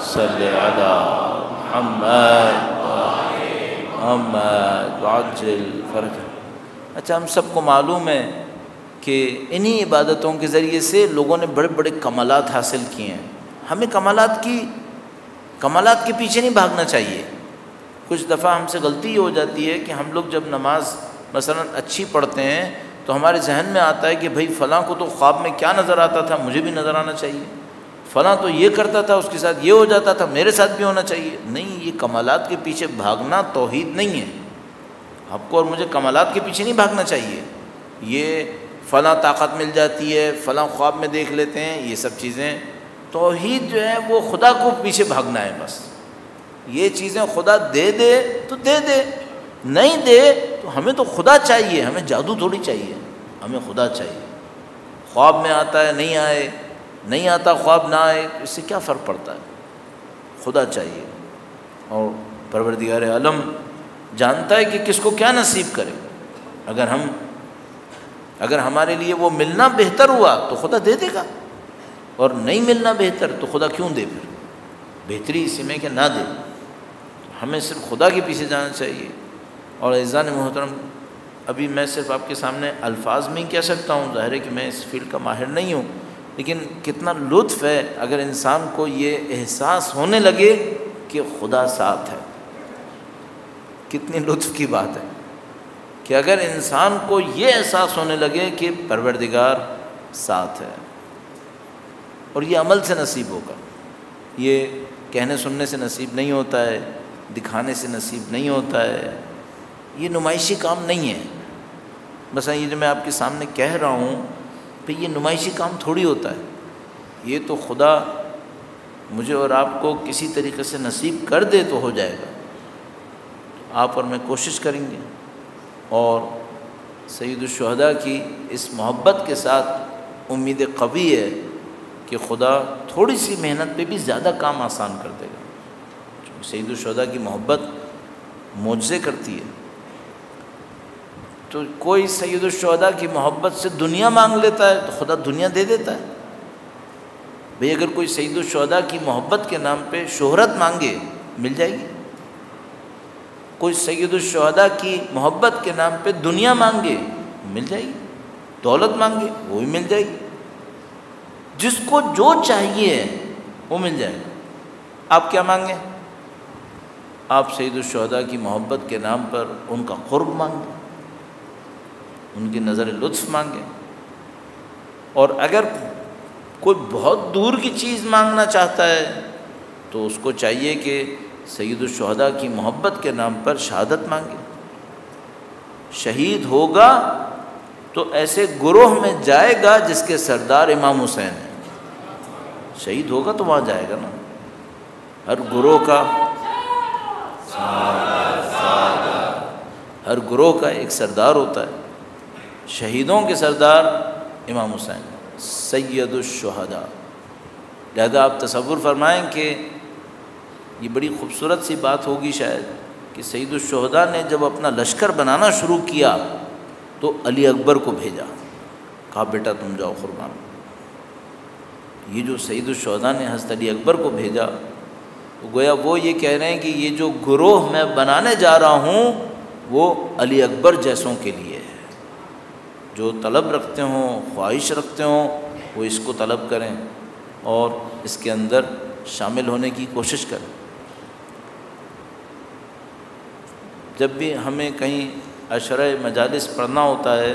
صلی علی محمد محمد وعجل فرج۔ اچھا، ہم سب کو معلوم ہے کہ انہی عبادتوں کے ذریعے سے لوگوں نے بڑے بڑے کمالات حاصل کیے ہیں۔ ہمیں کمالات کے پیچھے نہیں بھاگنا چاہیے۔ کچھ دفعہ ہم سے غلطی یہ ہو جاتی ہے کہ ہم لوگ جب نماز مثلا اچھی پڑھتے ہیں تو ہمارے ذہن میں آتا ہے کہ بھئی فلاں کو تو خواب میں کیا نظر آتا تھا، مجھے بھی نظر آنا چاہیے، فلاں تو یہ کرتا تھا، اس کے ساتھ یہ ہو جاتا تھا، میرے ساتھ بھی ہونا چاہیے۔ نہیں، یہ کمالات کے پیچھے بھاگنا توحید نہیں ہے۔ آپ کو اور مجھے کمالات کے پیچھے نہیں بھاگنا چاہیے۔ یہ فلاں طاقت مل جاتی ہے، فلاں خواب میں دیکھ لیتے ہیں، یہ سب چیزیں، توحید جو ہے وہ خدا کو پیچھے بھاگنا ہے بس۔ یہ چیزیں خدا دے دے تو دے دے، نہیں دے تو ہمیں تو خدا چاہیے، ہمیں جادو تھوڑی چاہیے، ہمیں خدا چاہیے۔ خواب میں آتا ہے، نہیں آئے، نہیں آتا خواب نہ آئے، اس سے کیا فرق پڑتا ہے؟ خدا چاہیے، اور پروردگار عالم جانتا ہے کہ کس کو کیا نصیب کرے۔ اگر ہمارے لیے وہ ملنا بہتر ہوا تو خدا دے دے گا، اور نہیں ملنا بہتر تو خدا کیوں دے؟ پھر بہتری اسی میں کہ نہ دے۔ ہمیں صرف خدا کے پیچھے جانا چاہیے۔ اور عزیزان محترم، ابھی میں صرف آپ کے سامنے الفاظ میں ہی کہہ سکتا ہوں، ظاہر ہے کہ میں اس فیلڈ کا ماہر نہیں ہوں، لیکن کتنا لطف ہے اگر انسان کو یہ احساس ہونے لگے کہ خدا ساتھ ہے۔ کتنی لطف کی بات ہے کہ اگر انسان کو یہ احساس ہونے لگے کہ پروردگار ساتھ ہے، اور یہ عمل سے نصیب ہوگا، یہ کہنے سننے سے نصیب نہیں ہوتا ہے، دکھانے سے نصیب نہیں ہوتا ہے، یہ نمائشی کام نہیں ہے۔ بس یہ جو میں آپ کے سامنے کہہ رہا ہوں کہ یہ نمائشی کام تھوڑی ہوتا ہے، یہ تو خدا مجھے اور آپ کو کسی طریقے سے نصیب کر دے تو ہو جائے گا۔ آپ اور میں کوشش کریں گے، اور سید الشہداء کی اس محبت کے ساتھ امید قوی ہے کہ خدا تھوڑی سی محنت پہ بھی زیادہ کام آسان کر دے گا، چونکہ سید الشہداء کی محبت معجزے کرتی ہے۔ تو کوئی سید الشہداء کی محبت سے دنیا مانگ لیتا ہے تو خدا دنیا دے دیتا ہے۔ بھئی اگر کوئی سید الشہداء کی محبت کے نام پہ شہرت مانگے، مل جائے گی۔ کوئی سید الشہداء کی محبت کے نام پہ دنیا مانگے، مل جائے گی۔ دولت مانگے، وہ بھی مل جائے گی۔ جس کو جو چاہیے وہ مل جائے گا۔ آپ کیا مانگیں؟ آپ سید الشہداء کی محبت کے نام پر ان کا قرب مانگیں، ان کی نظر لطف مانگیں۔ اور اگر کوئی بہت دور کی چیز مانگنا چاہتا ہے تو اس کو چاہیے کہ سید الشہداء کی محبت کے نام پر شہادت مانگے۔ شہید ہوگا تو ایسے گروہ میں جائے گا جس کے سردار امام حسین ہیں۔ شہید ہوگا تو وہاں جائے گا نا۔ ہر گروہ کا ہر گروہ کا ایک سردار ہوتا ہے۔ شہیدوں کے سردار امام حسین سید الشہداء۔ لہذا آپ تصور فرمائیں کہ یہ بڑی خوبصورت سی بات ہوگی شاید کہ سید الشہداء نے جب اپنا لشکر بنانا شروع کیا تو علی اکبر کو بھیجا، کہا بیٹا تم جاؤ قربان۔ یہ جو سید الشہداء نے حضرت علی اکبر کو بھیجا تو گویا وہ یہ کہہ رہے ہیں کہ یہ جو گروہ میں بنانے جا رہا ہوں وہ علی اکبر جیسوں کے لیے ہے۔ جو طلب رکھتے ہوں، خواہش رکھتے ہوں، وہ اس کو طلب کریں اور اس کے اندر شامل ہونے کی کوشش کریں۔ جب بھی ہمیں کہیں عشرہ مجالس پڑھنا ہوتا ہے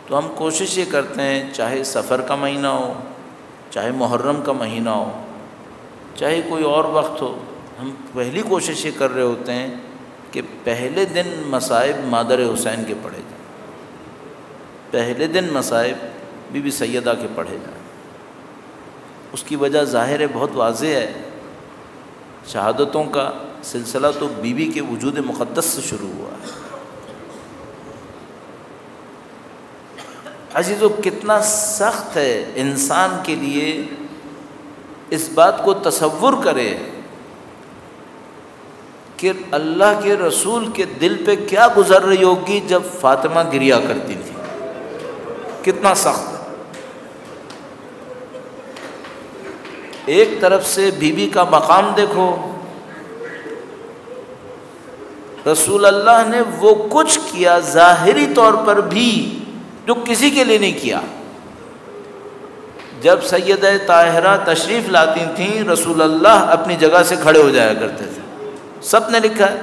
تو ہم کوشش یہ کرتے ہیں، چاہے سفر کا مہینہ ہو، چاہے محرم کا مہینہ ہو، چاہے کوئی اور وقت ہو، ہم پہلی کوشش یہ کر رہے ہوتے ہیں کہ پہلے دن مصائب مادر حسین کے پڑھے جائیں، پہلے دن مصائب بی بی سیدہ کے پڑھے جائیں۔ اس کی وجہ ظاہر ہے، بہت واضح ہے۔ شہادتوں کا سلسلہ تو بی بی کے وجود مقدس سے شروع ہوا ہے۔ عزیزو، کتنا سخت ہے انسان کے لیے اس بات کو تصور کرے کہ اللہ کے رسول کے دل پہ کیا گزر رہی ہوگی جب فاطمہ گریا کرتی تھی۔ کتنا سخت ہے۔ ایک طرف سے بی بی کا مقام دیکھو، رسول اللہ نے وہ کچھ کیا ظاہری طور پر بھی جو کسی کے لیے نہیں کیا۔ جب سیدہ طاہرہ تشریف لاتی تھیں رسول اللہ اپنی جگہ سے کھڑے ہو جایا کرتے تھے۔ سب نے لکھا ہے،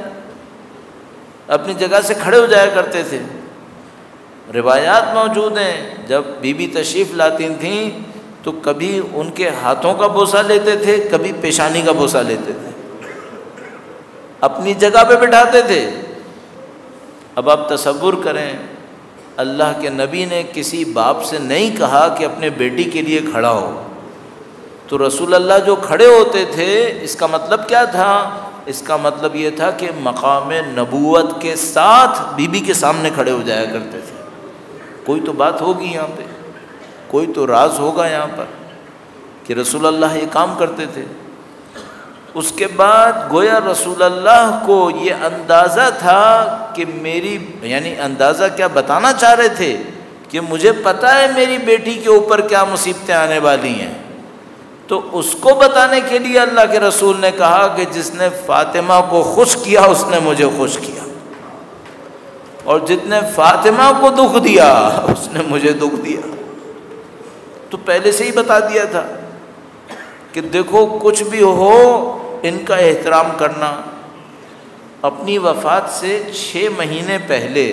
اپنی جگہ سے کھڑے ہو جایا کرتے تھے۔ روایات موجود ہیں، جب بی بی تشریف لاتی تھیں تو کبھی ان کے ہاتھوں کا بوسہ لیتے تھے، کبھی پیشانی کا بوسہ لیتے تھے، اپنی جگہ پہ بٹھاتے تھے۔ اب آپ تصور کریں، اللہ کے نبی نے کسی باپ سے نہیں کہا کہ اپنے بیٹی کے لیے کھڑا ہو، تو رسول اللہ جو کھڑے ہوتے تھے اس کا مطلب کیا تھا؟ اس کا مطلب یہ تھا کہ مقام نبوت کے ساتھ بی بی کے سامنے کھڑے ہو جایا کرتے تھے۔ کوئی تو بات ہوگی یہاں پہ، کوئی تو راز ہوگا یہاں پر کہ رسول اللہ یہ کام کرتے تھے۔ اس کے بعد گویا رسول اللہ کو یہ اندازہ تھا کہ میری، یعنی اندازہ کیا بتانا چاہ رہے تھے کہ مجھے پتہ ہے میری بیٹی کے اوپر کیا مصیبتیں آنے والی ہیں، تو اس کو بتانے کے لیے اللہ کے رسول نے کہا کہ جس نے فاطمہ کو خوش کیا اس نے مجھے خوش کیا، اور جس نے فاطمہ کو دکھ دیا اس نے مجھے دکھ دیا۔ تو پہلے سے ہی بتا دیا تھا کہ دیکھو کچھ بھی ہو ان کا احترام کرنا۔ اپنی وفات سے 6 مہینے پہلے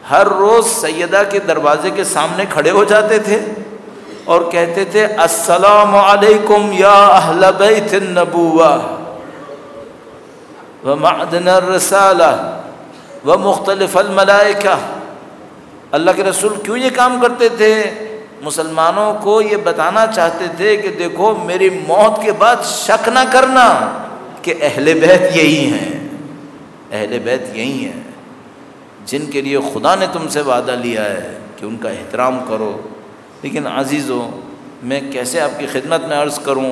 ہر روز سیدہ کے دروازے کے سامنے کھڑے ہو جاتے تھے اور کہتے تھے السلام علیکم یا اہل بیت النبوہ ومعدن الرسالہ ومختلف الملائکہ۔ اللہ کے رسول کیوں یہ کام کرتے تھے؟ مسلمانوں کو یہ بتانا چاہتے تھے کہ دیکھو میری موت کے بعد شک نہ کرنا کہ اہل بیت یہی ہیں، اہل بیت یہی ہیں جن کے لیے خدا نے تم سے وعدہ لیا ہے کہ ان کا احترام کرو۔ لیکن عزیزو، میں کیسے آپ کی خدمت میں عرض کروں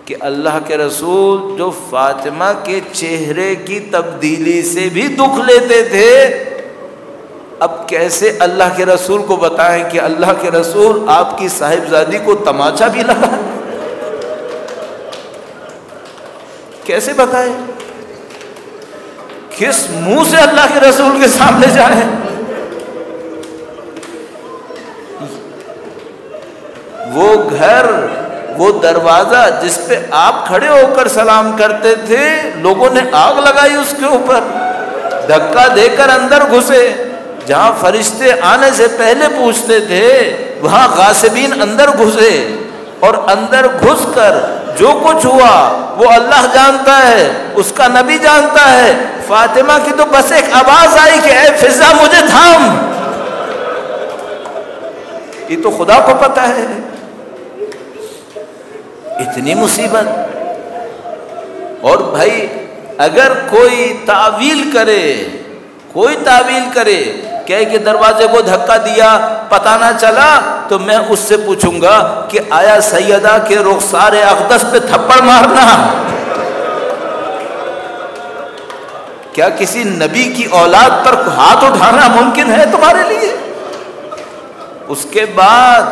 کہ اللہ کے رسول جو فاطمہ کے چہرے کی تبدیلی سے بھی دکھ لیتے تھے، اب کیسے اللہ کے رسول کو بتائیں کہ اللہ کے رسول آپ کی صاحبزادی کو تماچا بھی لگا؟ کیسے بتائیں؟ کس منہ سے اللہ کے رسول کے سامنے جائیں؟ وہ گھر، وہ دروازہ جس پہ آپ کھڑے ہو کر سلام کرتے تھے، لوگوں نے آگ لگائی اس کے اوپر، دھکا دے کر اندر گھسے۔ جہاں فرشتے آنے سے پہلے پوچھتے تھے وہاں غاصبین اندر گھسے، اور اندر گھس کر جو کچھ ہوا وہ اللہ جانتا ہے، اس کا نبی جانتا ہے۔ فاطمہ کی تو بس ایک آواز آئی کہ اے فضا مجھے تھام، یہ تو خدا کو پتہ ہے۔ اتنی مصیبت۔ اور بھائی اگر کوئی تعویل کرے، کوئی تعویل کرے کہ دروازے کو دھکا دیا پتہ نہ چلا، تو میں اس سے پوچھوں گا کہ آیا سیدہ کے رخسار اقدس پہ تھپڑ مارنا کیا کسی نبی کی اولاد پر ہاتھ اٹھانا ممکن ہے تمہارے لیے؟ اس کے بعد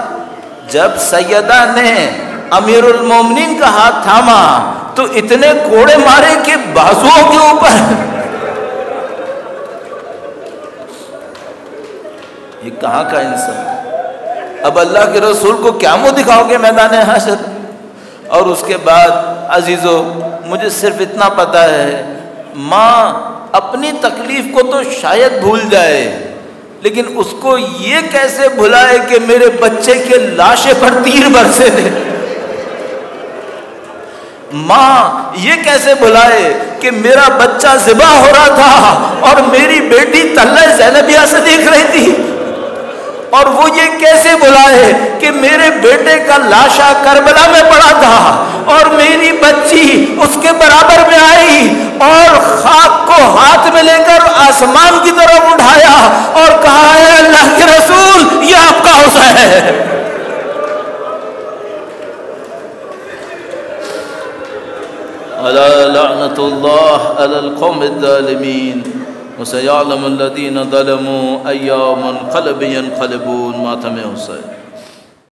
جب سیدہ نے امیر المومنین کا ہاتھ تھاما تو اتنے کوڑے مارے کہ بازوؤں کے اوپر۔ یہ کہاں کا انسان؟ اب اللہ کے رسول کو کیا منہ دکھاؤ گے میدان حشر؟ اور اس کے بعد عزیزو، مجھے صرف اتنا پتا ہے، ماں اپنی تکلیف کو تو شاید بھول جائے، لیکن اس کو یہ کیسے بھلائے کہ میرے بچے کے لاشے پر تیر برسے تھے؟ ماں یہ کیسے بھلائے کہ میرا بچہ ذبح ہو رہا تھا اور میری بیٹی طلحہ زینبیہ سے دیکھ رہی تھی؟ اور وہ یہ کیسے بلائے کہ میرے بیٹے کا لاشا کربلا میں پڑا تھا اور میری بچی اس کے برابر میں آئی اور خاک کو ہاتھ میں لے کر آسمان کی طرف اٹھایا اور کہا ہے اللہ کے رسول یہ آپ کا حسین ہے۔ الا لعنت اللہ علی القوم الظالمین وسيعلم الذين ظلموا أي منقلب ينقلبون۔ ماتم حسین۔